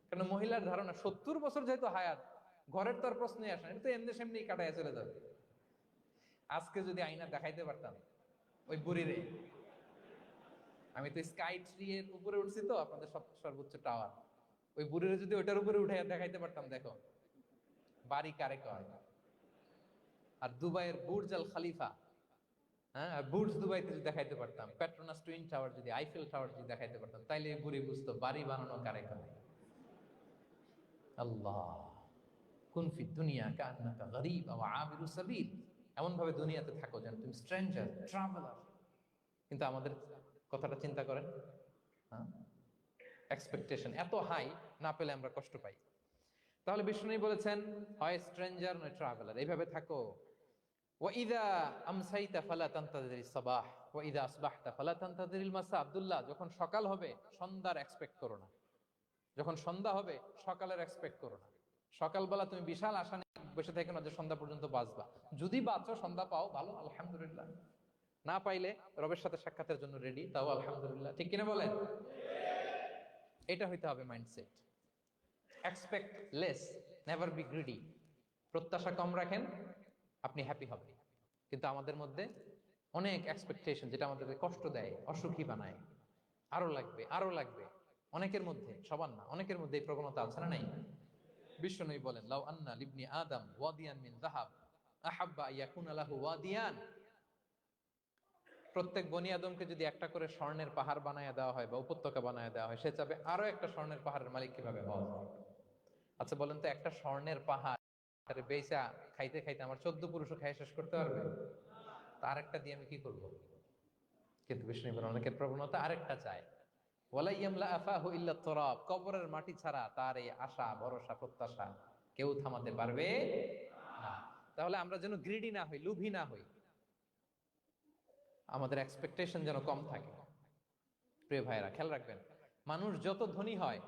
কারণ মহিলার ধারণা 70 বছর যেহেতু হায়াত, ঘরের তো আর প্রশ্নই আসে না, এটা তো এমনি সেমনি কাটায় চলে যাবে। আজকে যদি আয়না দেখাইতে পারতাম ওই বুড়িরে, আমি তো স্কাই ট্রি এর উপরে উঠছি, তো আপনাদের সর্বোচ্চ টাওয়ার, ওই বুড়িরে যদি ওইটার উপরে উঠে দেখাইতে পারতাম, দেখো বাড়ি কারে কয়। আর দুবাইয়ের বুর্জ আল খালিফা, হ্যাঁ, আর বুর্জ দুবাইতে যদি দেখাইতে পারতাম, পেট্রোনাস টুইন টাওয়ার যদি, আইফেল টাওয়ার যদি দেখাইতে পারতাম, তাইলে এই বুড়ি বুঝতো বাড়ি বানানো কারে কয়। আল্লাহ, কুন ফি দুনিয়া কান্নাকা গরীব আও আবিরু সাবিল, এমন ভাবে দুনিয়াতে থাকো যেন তুমি স্ট্রেঞ্জার, ট্রাভেলার। কিন্তু আমাদের কথাটা চিন্তা করেন, হ্যাঁ, এক্সপেকটেশন এত হাই, না পেলে আমরা কষ্ট পাই। তাহলে বিষ্ণু বলেছেন, হয় স্ট্রেঞ্জার নয় ট্রাভেলার, এইভাবে থাকো। ওয়াইদা আমসাইতা ফালা তানতাযিরিস সাবাহ ওয়াইদা আসবাহতা ফালা তানতাযিরিল মাসা। আব্দুল্লাহ, যখন সকাল হবে সন্ধ্যার এক্সপেক্ট করো না, যখন সন্ধ্যা হবে সকালের এক্সপেক্ট করো না। সকালবেলা তুমি বিশাল আশা নিয়ে বসে থেকে না যে সন্ধ্যা পর্যন্ত বাঁচবা। যদি বাঁচো, সন্ধ্যা পাও, ভালো, আলহামদুলিল্লাহ। না পাইলে রবের সাথে সাক্ষাতের জন্য রেডি, তাও আলহামদুলিল্লাহ। ঠিক কিনা বলেন? এটা হইতে হবে mindset. Expect less, never be greedy. প্রত্যাশা কম রাখেন, আপনি হ্যাপি হবেন। কিন্তু আমাদের মধ্যে অনেক এক্সপেকটেশন, যেটা আমাদেরকে কষ্ট দেয়, অসুখী বানায়। আরো লাগবে, আরো লাগবে। অনেকের মধ্যে, সবার না, অনেকের মধ্যে এই প্রবণতা আছে না নাই? বিশ্বনবী বলেন, লাউ আন্না লিবনি আদম ওয়াদিয়ান মিন যাহাব আহাব্বা ইয়াকুনা লাহু ওয়াদিয়ান। প্রত্যেক বনি আদমকে যদি একটা করে স্বর্ণের পাহাড় বানায় দেওয়া হয় বা উপত্যকা বানায় দেওয়া হয়, সে চাবে আরো একটা স্বর্ণের পাহাড়ের মালিক কিভাবে হওয়া যায়। আচ্ছা বলেন তো, একটা স্বর্ণের পাহাড় বেচা খাইতে খাইতে আমার 14 পুরুষও খাই শেষ করতে পারবে? তার একটা দিয়ে আমি কি করব? কিন্তু বিষ্ণু অনেকের প্রবণতা আরেকটা চায়, ওয়ালা ইয়ামলা আফাহু ইল্লা তুরাব, কবরের মাটি ছাড়া তার এই আশা, ভরসা, প্রত্যাশা কেউ থামাতে পারবে না। তাহলে আমরা যেন গ্রিডি না হই, লোভী না হই, আমাদের এক্সপেকটেশন যেন কম থাকে। প্রিয় ভাইরা, খেয়াল রাখবেন, মানুষ যত ধনী হয়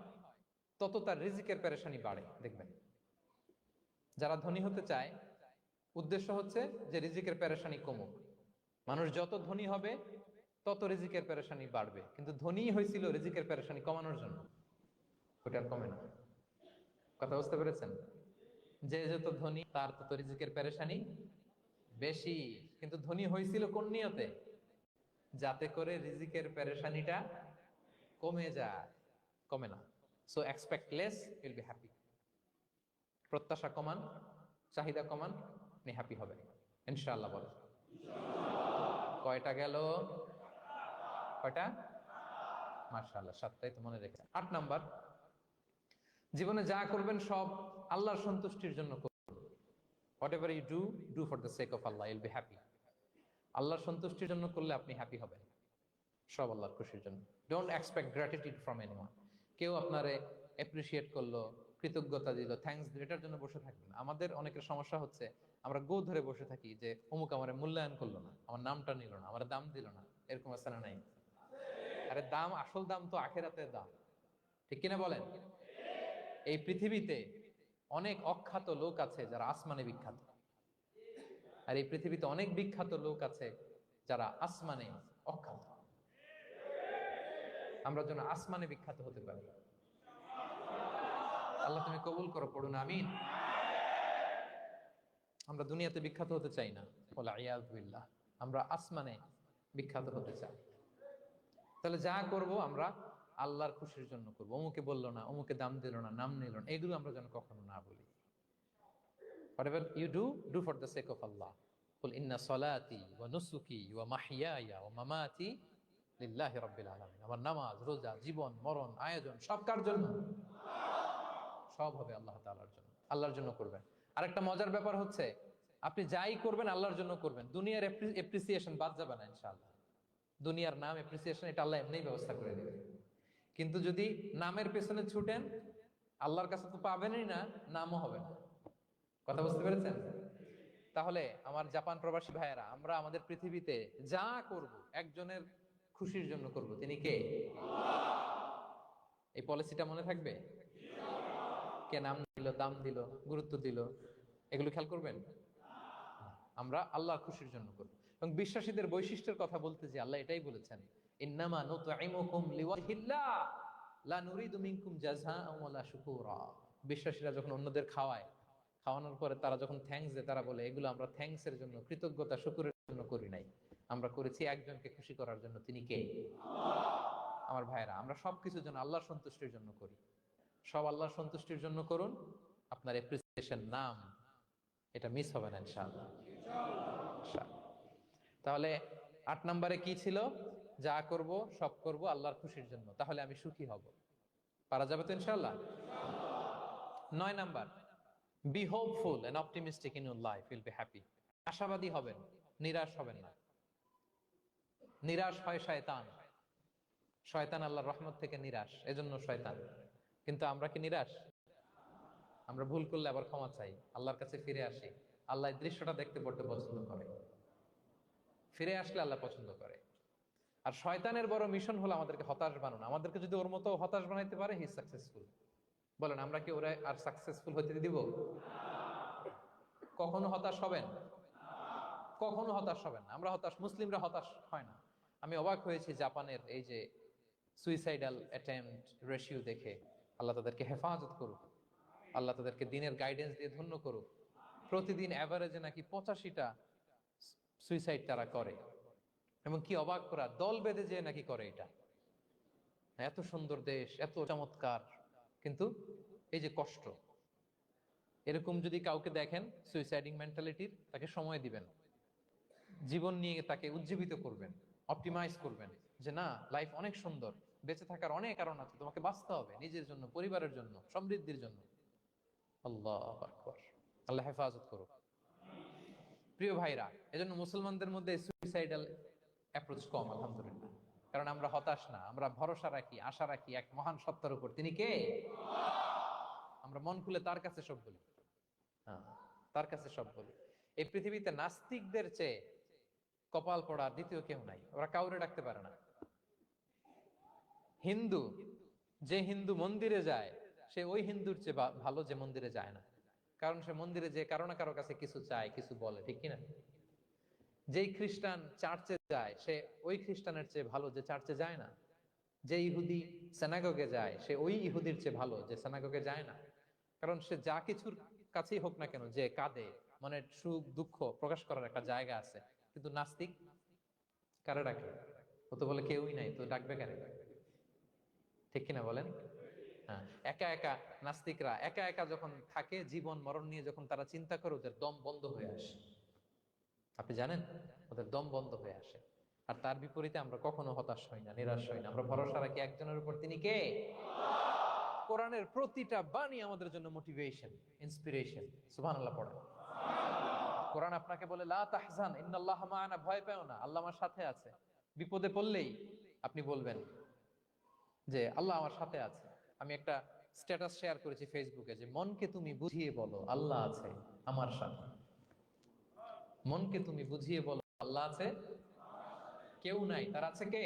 তত তার রিজিকের পেরেশানি বাড়ে। দেখবেন, যারা ধনী হতে চায় উদ্দেশ্য হচ্ছে যে রিজিকের পেরেশানি কমুক। মানুষ যত ধনী হবে তত রিজিকের পেরেশানি বাড়বে। কিন্তু ধনী হয়েছিল রিজিকের পেরেশানি কমানোর জন্য, ওটা আর কমে না। কথা বুঝতে পেরেছেন? যে যত ধনী তার তত রিজিকের পেরেশানি বেশি। কিন্তু ধনী হয়েছিল কোন নিয়তে? যাতে করে রিজিকের পেরেশানিটা কমে যায়, কমে না। So expect less, Yule be happy. প্রত্যাশা কমান, চাহিদা কমান, আপনি হ্যাপি হবেন ইনশাআল্লাহ। বলেন কয়টা গেল? কয়টা? মাশাআল্লাহ, 7টাই তো মনে রেখেছেন। 8 নাম্বার, জীবনে যা করবেন সব আল্লাহর সন্তুষ্টির জন্য করুন। Whatever you do, do for the sake of Allah, you'll be happy. আল্লাহর সন্তুষ্টির জন্য করলে আপনি হ্যাপি হবেন, সব আল্লাহর খুশির জন্য। Don't expect gratitude from anyone. কেউ আপনারে অ্যাপ্রিসিয়েট করলো, কৃতজ্ঞতা দিল, থ্যাঙ্কস দিল, এটার জন্য বসে থাকবেন। আমাদের অনেকের সমস্যা হচ্ছে, আমরা গো ধরে বসে থাকি যে অমুক আমার মূল্যায়ন করলো না, আমার নামটা নিল না, আমার দাম দিল না। এরকম আছে না নাই? আরে দাম, আসল দাম তো আখেরাতের দাম। ঠিক কিনা বলেন? এই পৃথিবীতে অনেক অখ্যাত লোক আছে যারা আসমানে বিখ্যাত, আর এই পৃথিবীতে অনেক বিখ্যাত লোক আছে যারা আসমানে অখ্যাত। আমরা যেন আসমানে বিখ্যাত হতে পারি। আল্লাহ তুমি কবুল করো, পড়ুন আমিন। আমরা দুনিয়াতে বিখ্যাত হতে চাই না, বলে ইয়াযু বিল্লাহ, আমরা আসমানে বিখ্যাত হতে চাই। তাহলে যা করব আমরা আল্লাহর খুশির জন্য করব। অমুকে বললো না, অমুকে দাম দিল না, নাম নিল না, এগুলো আমরা যেন কখনো না বলি। Whatever you do, do for the sake of Allah. قل إن صلاتي ونسكي ومحياي ومماتي لله رب العالمين. আমার নামাজ, রোজা, জীবন, মরণ, আয়োজন সব কার জন্য? সব হবে আল্লাহ তাআলার জন্য। আল্লাহর জন্য করবেন। আরেকটা মজার ব্যাপার হচ্ছে, আপনি যাই করবেন আল্লাহর জন্য করবেন। দুনিয়ার এপ্রিসিয়েশন বাদ যাবে না ইনশাআল্লাহ। দুনিয়ার নাম, এপ্রিসিয়েশন, এটা আল্লাহ এমনিই ব্যবস্থা করে দেবে। কিন্তু যদি নামের পেছনে ছুটেন, আল্লাহর কাছে তো পাবেনই না, নামও হবে না। কথা বুঝতে পেরেছেন? তাহলে আমার জাপান প্রবাসী ভাইয়েরা, আমরা আমাদের পৃথিবীতে যা করব একজনের খুশির জন্য করব। তিনি কে? এই পলিসিটা মনে থাকবে? কে নাম দিল, দাম দিল, গুরুত্ব দিল, এগুলো খেয়াল করবেন? আমরা আল্লাহর খুশির জন্য করব। এবং বিশ্বাসীদের বৈশিষ্ট্যের কথা বলতে যে আল্লাহ এটাই বলেছেন, ইন্নামা নুতঈমুকুম লিওয়াজহিল্লাহ লা নুরিদু মিনকুম জাযাআন ওয়ালা শুকুরা। বিশ্বাসীরা যখন অন্যদের খাওয়ায়, খাওয়ানোর পরে তারা যখন থ্যাঙ্কস দেয়, তারা বলে এগুলো আমরা থ্যাঙ্কস এর জন্য, কৃতজ্ঞতা শুকরের জন্য করি নাই, আমরা করেছি একজনকে খুশি করার জন্য। তিনি কে? আমার ভাইরা, আমরা সবকিছুর জন্য আল্লাহর সন্তুষ্টির জন্য করি। সব আল্লাহর সন্তুষ্টির জন্য করুন, আপনার অ্যাপ্রিসিয়েশন নাম এটা মিস হবে না ইনশাআল্লাহ। তাহলে 8 নম্বরে কি ছিল? যা করব সব করব আল্লাহর খুশির জন্য, তাহলে আমি সুখী হব। পারা যাবে তো ইনশাআল্লাহ? 9 number, be hopeful and optimistic in your life, will be happy. আশাবাদী হবেন, নিরাশ হবেন না। নিরাশ হয় শয়তান, শয়তান আল্লাহর রহমত থেকে নিরাশ, এজন্য শয়তান। কিন্তু আমরা কি নিরাশ? আমরা ভুল করলে আবার ক্ষমা চাই, আল্লাহর কাছে ফিরে আসি। আল্লাহ এই দৃশ্যটা দেখতে পড়তে পছন্দ করে, ফিরে আসলে আল্লাহ পছন্দ করে। আর শয়তানের বড় মিশন হলো আমাদেরকে হতাশ বানানো। আমাদেরকে যদি ওর মতো হতাশ বানাইতে পারে, হি সাকসেসফুল। বলেন, আমরা কি ওরা আর সাকসেসফুল হতে দিব? কখনো হতাশ হবেন? কখনো হতাশ হবেন না। আমরা হতাশ, মুসলিমরা হতাশ হয় না। আমি অবাক হয়েছি জাপানের এই যে সুইসাইডাল অ্যাটেম্পট রেশিও দেখে। আল্লাহ তাদেরকে হেফাজত করুক, আল্লাহ তাদেরকে দিনের গাইডেন্স দিয়ে ধন্য করুক। প্রতিদিন অ্যাভারেজে নাকি 85টা সুইসাইড তারা করে, এবং কি অবাক করা, দল বেঁধে যেয়ে নাকি করে এটা। এত সুন্দর দেশ, এত চমৎকার, কিন্তু এই যে কষ্ট। এরকম যদি কাউকে দেখেন সুইসাইডিং মেন্টালিটির, তাকে সময় দিবেন, জীবন নিয়ে তাকে উজ্জীবিত করবেন, অপটিমাইজ করবেন যে না, লাইফ অনেক সুন্দর, বেঁচে থাকার অনেক কারণ আছে, তোমাকে বাঁচতে হবে নিজের জন্য, পরিবারের জন্য, সমৃদ্ধির জন্য। আল্লাহু আকবার, আল্লাহ হেফাজত করুক। প্রিয় ভাইরা, এজন্য মুসলমানদের মধ্যে সুইসাইডাল অ্যাপ্রোচ কম, আলহামদুলিল্লাহ। কারণ আমরা হতাশ না, আমরা ভরসা রাখি, আশা রাখি এক মহান সত্তার উপর। তিনি কে? আমরা মন খুলে তার কাছে সব বলি। হ্যাঁ, তার কাছে সব বলি। এই পৃথিবীতে নাস্তিকদের চেয়ে কপাল পড়ার দ্বিতীয় কেউ নাই, ওরা কাউরে ডাকতে পারে না। হিন্দু, যে হিন্দু মন্দিরে যায়, সে ওই হিন্দুর চেয়ে ভালো যে মন্দিরে যায় না। কারণ সে মন্দিরে যে কারো না কারো কাছে কিছু চায়, কিছু বলে, ঠিক কিনা? যেই খ্রিস্টান চার্চে যায়, সে ওই খ্রিস্টানের চেয়ে ভালো যে চার্চে যায় না। যে ইহুদি সেনাগগে যায়, সে ওই ইহুদির চেয়ে ভালো যে সেনাগগে যায় না। কারণ সে যা কিছুর কাছেই হোক না কেন, যে কাঁদে, মনের সুখ দুঃখ প্রকাশ করার একটা জায়গা আছে। কিন্তু নাস্তিক কারে ডাকে? ও তো বলে কেউই নাই, তো ডাকবে কারে? ঠিক কিনা বলেন? হ্যাঁ, একা একা নাস্তিকরা একা একা যখন থাকে, জীবন মরণ নিয়ে যখন তারা চিন্তা করে, ওদের দম বন্ধ হয়ে আসে। আপনি জানেন, ওদের দম বন্ধ হয়ে আসে। আর তার বিপরীতে আমরা কখনো হতাশ হই না, নিরাশ হই না। আমরা ভরসা রাখি একজনের উপর, তিনি কে? কোরআনের প্রতিটা বাণী আমাদের জন্য মোটিভেশন, ইন্সপিরেশন। সুবহানাল্লাহ পড়েন। কোরআন আপনাকে বলে লা তাহজান ইন্নাল্লাহা মা'ানা, ভয় পেও না, আল্লাহ আমার সাথে আছে। বিপদে পড়লেই আপনি বলবেন যে আল্লাহ আমার সাথে আছে। আমি একটা স্ট্যাটাস শেয়ার করেছি ফেসবুকে যে মনকে তুমি বুঝিয়ে বলো আল্লাহ আছে আমার সাথে। মনকে তুমি বুঝিয়ে বলো আল্লাহ আছে, কেউ নাই, তার আছে কে?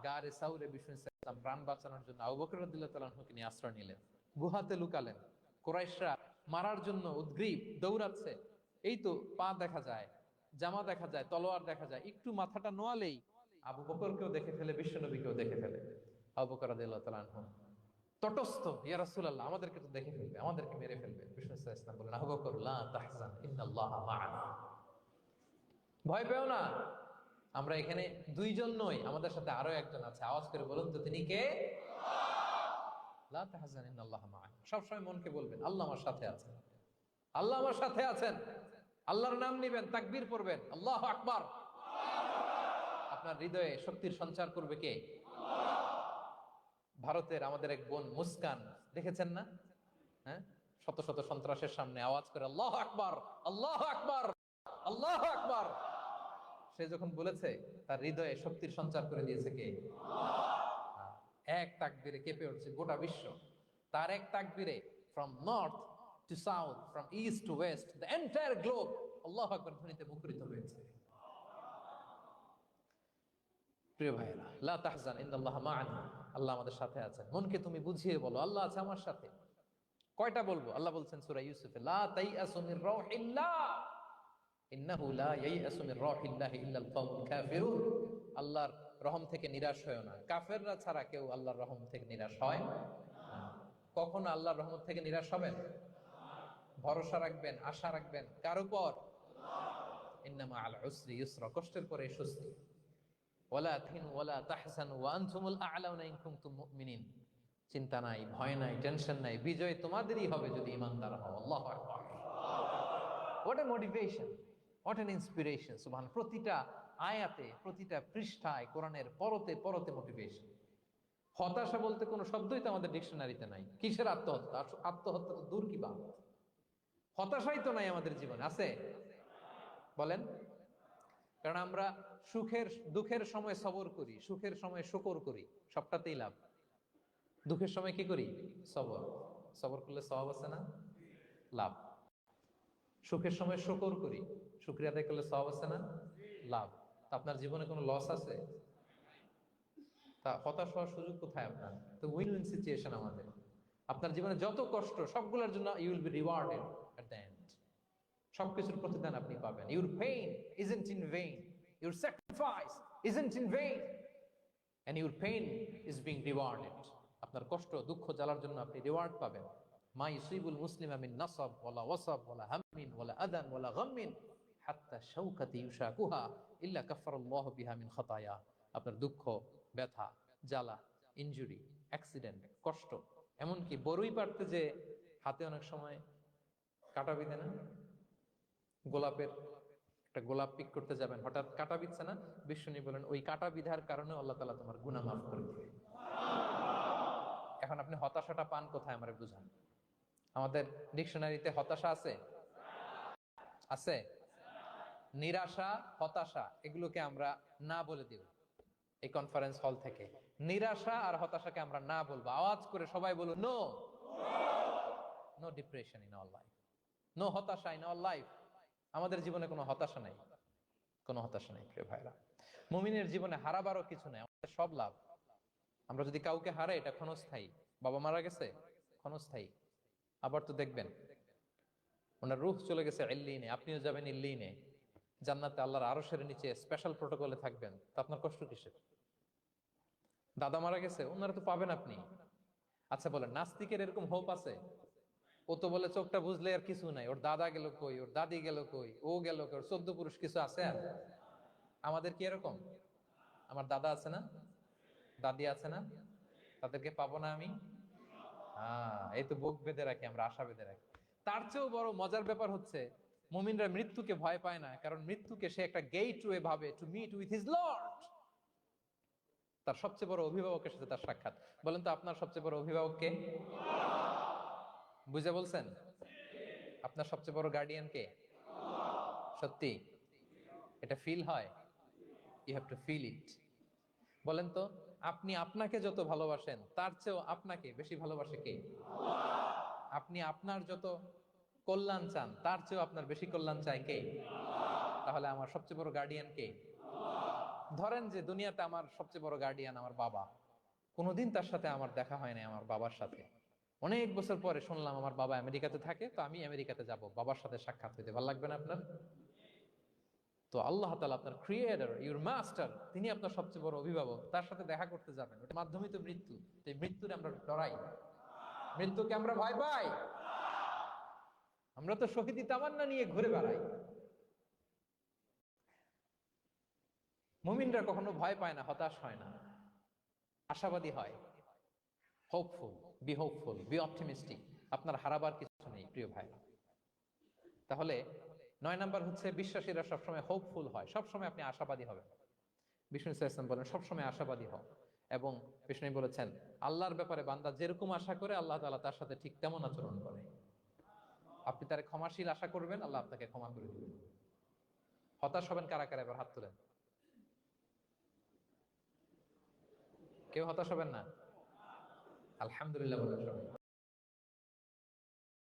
গারে সাউরে বিষ্ণু ইসলাম প্রাণ বাঁচানোর জন্য আবু বকর রাদিয়াল্লাহু তাআলা আনহুকে নিয়ে আশ্রয় নিলেন, গুহাতে লুকালেন। কুরাইশরা মারার জন্য উদ্গ্রীব, দৌড়াচ্ছে। এই তো পা দেখা যায়, জামা দেখা যায়, তলোয়ার দেখা যায়, একটু মাথাটা নোয়ালেই আবু বকরকেও দেখে ফেলে, বিশ্বনবীকেও দেখে ফেলে। আবু বকর রাদিয়াল্লাহু তাআলা আনহু তটস্থ, ইয়া রাসূলুল্লাহ, আমাদেরকে তো দেখে ফেলবে, আমাদেরকে মেরে ফেলবে। বিষ্ণু ইসলাম বললেন, আবু বকর লা তাহজান ইন্নাল্লাহা মা'ানা, ভয় পেও না, আমরা এখানে দুইজন নই, আমাদের সাথে আরো একজন আছে। আওয়াজ করে বলুন তো, তিনি কে? লা তাহজান ইন্নাল্লাহা মা'ানা। সবসময় মনকে বলবেন আল্লাহ আমার সাথে আছেন, আল্লাহ আমার সাথে আছেন। আল্লাহর নাম নিবেন, তাকবীর পড়বেন, আল্লাহু আকবার। আপনার হৃদয়ে শক্তির সঞ্চার করবে কে? ভারতের আমাদের এক বোন মুস্কান, দেখেছেন না? হ্যাঁ, শত শত সন্ত্রাসের সামনে আওয়াজ করে আল্লাহু আকবার, আল্লাহু আকবার, আল্লাহু আকবার। সে যখন বলেছে, তার হৃদয়ে শক্তির সঞ্চার করে দিয়েছে কে? এক তাকবীরে কেঁপে উঠছে গোটা বিশ্ব। তার এক তাকবীরে from north to south, from east to west, the entire globe আল্লাহু আকবার ধ্বনিতে মুখরিত হয়েছে। প্রিয় ভাইরা, লা তাহজান ইন্নাল্লাহা মা'ানা, আল্লাহ আমাদের সাথে আছেন। মনকে তুমি বুঝিয়ে বলো আল্লাহ আছে আমার সাথে। কয়টা বলবো? আল্লাহ বলছেন সূরা ইউসুফে, লা তাইয়াসু মির রাউহিল্লাহ, ইন্নাহু লা ইয়াইয়াসু মির রাহিল্লাহি ইল্লাল কওমুল কাফিরুন। আল্লাহর রহম থেকে নিরাশ হয় না, কাফেররা ছাড়া কেউ আল্লাহর রহম থেকে নিরাশ হয় না। কখনো আল্লাহর রহমত থেকে নিরাশ হবেন? ভরসা রাখবেন, আশা রাখবেন কার উপর? ইন্নামা আল উসরি ইউসরা, কষ্টের পরে স্বস্তি। ওয়ালা তাহিনু ওয়ালা তাহজানু ওয়া আনতুমুল আ'লাউনা ইন কুনতুম মুমিনিন। চিন্তা নাই, ভয় নাই, টেনশন নাই, বিজয় তোমাদেরই হবে যদি ঈমানদার হও। আল্লাহু আকবার। What a motivation, what an inspiration. সুবহান। প্রতিটা আয়াতে, প্রতিটা পৃষ্ঠায়, কোরআনের পরতে পরতে মোটিভেশন। হতাশা বলতে কোনো শব্দই তো আমাদের ডিকশনারিতে নাই। কিসের আত্মহত্যা? আত্মহত্যা তো দূর কি বাদ, হতাশাই তো নাই আমাদের জীবনে। আছে? বলেন। কারণ আমরা সুখের দুঃখের সময় সবর করি, সুখের সময় শুকর করি, সবটাতেই লাভ। দুঃখের সময় কি করি? সবর। সবর করলে সওয়াব আছে না? লাভ। সুখের সময় শুকর করি, শুকরিয়া আদায় করলে সওয়াব আছে না? লাভ। তা আপনার জীবনে কোনো লস আছে? তা হতাশ হওয়ার সুযোগ কোথায় আপনার? তো উইন উইন সিচুয়েশন আমাদের। আপনার জীবনে যত কষ্ট, সবগুলোর জন্য you will be rewarded at the end. সবকিছুর প্রতিদান আপনি পাবেন। Your pain isn't in vain, your sacrifice isn't in vain, and your pain is being rewarded. আপনার কষ্ট, দুঃখ জ্বালার জন্য আপনি রিওয়ার্ড পাবেন। মা ইউসিবুল মুসলিমা মিন নাসাব ওয়ালা ওয়াসাব ওয়ালা হাম্মিন ওয়ালা আদান ওয়ালা গাম্মিন হাত্তা শাওকাতি ইউশাকুহা ইল্লা কাফফারাল্লাহু বিহা মিন খাতায়া। আপনার দুঃখ, ব্যথা, জ্বালা, ইনজুরি, অ্যাক্সিডেন্ট, কষ্ট, এমনকি বড়ই পারতে যে হাতে অনেক সময় কাটা বিঁধে না, গোলাপের একটা গোলাপ পিক করতে যাবেন, হঠাৎ কাটা বিধছে না, বিশ্বনী বলেন ওই কাটা বিধার কারণে আল্লাহ তাআলা তোমার গুনাহ মাফ করে দিবে। এখন আপনি হতাশাটা পান কোথায় আমারে বুঝান। আমাদের ডিকশনারিতে হতাশা আছে? আছে? নিরাশা, হতাশা এগুলোকে আমরা না বলে দিব এই কনফারেন্স হল থেকে। নিরাশা আর হতাশাকে আমরা না বলবো। আওয়াজ করে সবাই বলুন, no. No depression in our life, no হতাশা ইন আওয়ার লাইফ। আমাদের জীবনে কোনো হতাশা নাই, কোনো হতাশা নাই প্রিয় ভাইরা। মুমিনের জীবনে হারাবারও কিছু নাই, আমাদের সব লাভ। আমরা যদি কাউকে হারাই এটা ক্ষণস্থায়ী। বাবা মারা গেছে, ক্ষণস্থায়ী। আবার তো দেখবেন ওনার রূহ চলে গেছে ইল্লিনে, আপনিও যাবেন ইল্লিনে, জান্নাতে আল্লাহর আরশের নিচে স্পেশাল প্রটোকলে থাকবেন। তা আপনার কষ্ট কিসের? দাদা মারা গেছে, ওনারা তো পাবেন আপনি। আচ্ছা বলেন, নাস্তিকের এরকম হোপ আছে? ও তো বলে চোখটা বুঝলে আর কিছু নাই, ওর দাদা গেল কই, ওর দাদি গেল কই, ও গেল কই, ওর 14 পুরুষ কিছু আছে আর? আমাদের কি এরকম? আমার দাদা আছে না, দাদি আছে না, তাদেরকে পাবো না আমি? এই তো বুক বেঁধে রাখি আমরা, আশা বেঁধে রাখি। তার চেয়েও বড় মজার ব্যাপার হচ্ছে মুমিনরা মৃত্যুকে ভয় পায় না, কারণ মৃত্যুকে সে একটা গেটওয়ে ভাবে to meet with his Lord. তার সবচেয়ে বড় অভিভাবকের সাথে তার সাক্ষাৎ। বলেন তো আপনার সবচেয়ে বড় অভিভাবক কে? বুঝে বলছেন? আপনার সবচেয়ে বড় গার্ডিয়ান কে? সত্যি এটা ফিল হয়? You have to feel it. বলেন তো, আপনি আপনাকে যত ভালোবাসেন তার চেয়েও আপনাকে বেশি ভালোবাসে কে? আপনি আপনার যত কল্যাণ চান তার চেয়েও আপনার বেশি কল্যাণ চায় কে? তাহলে আমার সবচেয়ে বড় গার্ডিয়ান কে? ধরেন যে দুনিয়াতে আমার সবচেয়ে বড় গার্ডিয়ান আমার বাবা, কোনোদিন তার সাথে আমার দেখা হয় না, আমার বাবার সাথে অনেক বছর পরে শুনলাম আমার বাবা আমেরিকাতে থাকে, তো আমি আমেরিকাতে যাব বাবার সাথে সাক্ষাৎ হইতে। ভালো লাগবে না আপনার? তো আল্লাহ তাআলা আপনার ক্রিয়েটর, ইউর মাস্টার, তিনি আপনার সবচেয়ে বড় অভিভাবক, তার সাথে দেখা করতে যাবেন, ওটার মাধ্যমেই তো মৃত্যু। তো এই মৃত্যুরে আমরা ডরাই, মৃত্যুকে আমরা ভয় পাই। আমরা তো শহীদি তামান্না নিয়ে ঘুরে বেড়াই। মুমিনরা কখনো ভয় পায় না, হতাশ হয় না, আশাবাদী হয়। Hopeful, B hopeful, B optimistic. আপনার হারাবার কিছু নেই প্রিয় ভাই। তাহলে 9 নাম্বার হচ্ছে বিশ্বাসীরা সবসময় হোপফুল হয়, সবসময় আপনি আশাবাদী হবেন। বিষ্ণু ইসলাম বলেন সবসময় আশাবাদী হও। এবং বিষ্ণু বলেছেন আল্লাহর ব্যাপারে বান্দা যেরকম আশা করে আল্লাহ তাআলা তার সাথে ঠিক তেমন আচরণ করে। আপনি তার ক্ষমাশীল আশা করবেন, আল্লাহ আপনাকে ক্ষমা করে দিবেন। হতাশ হবেন কারা কারা? এবার হাত তোলেন। কেউ হতাশ হবেন না? আলহামদুলিল্লাহ বলেন সবাই।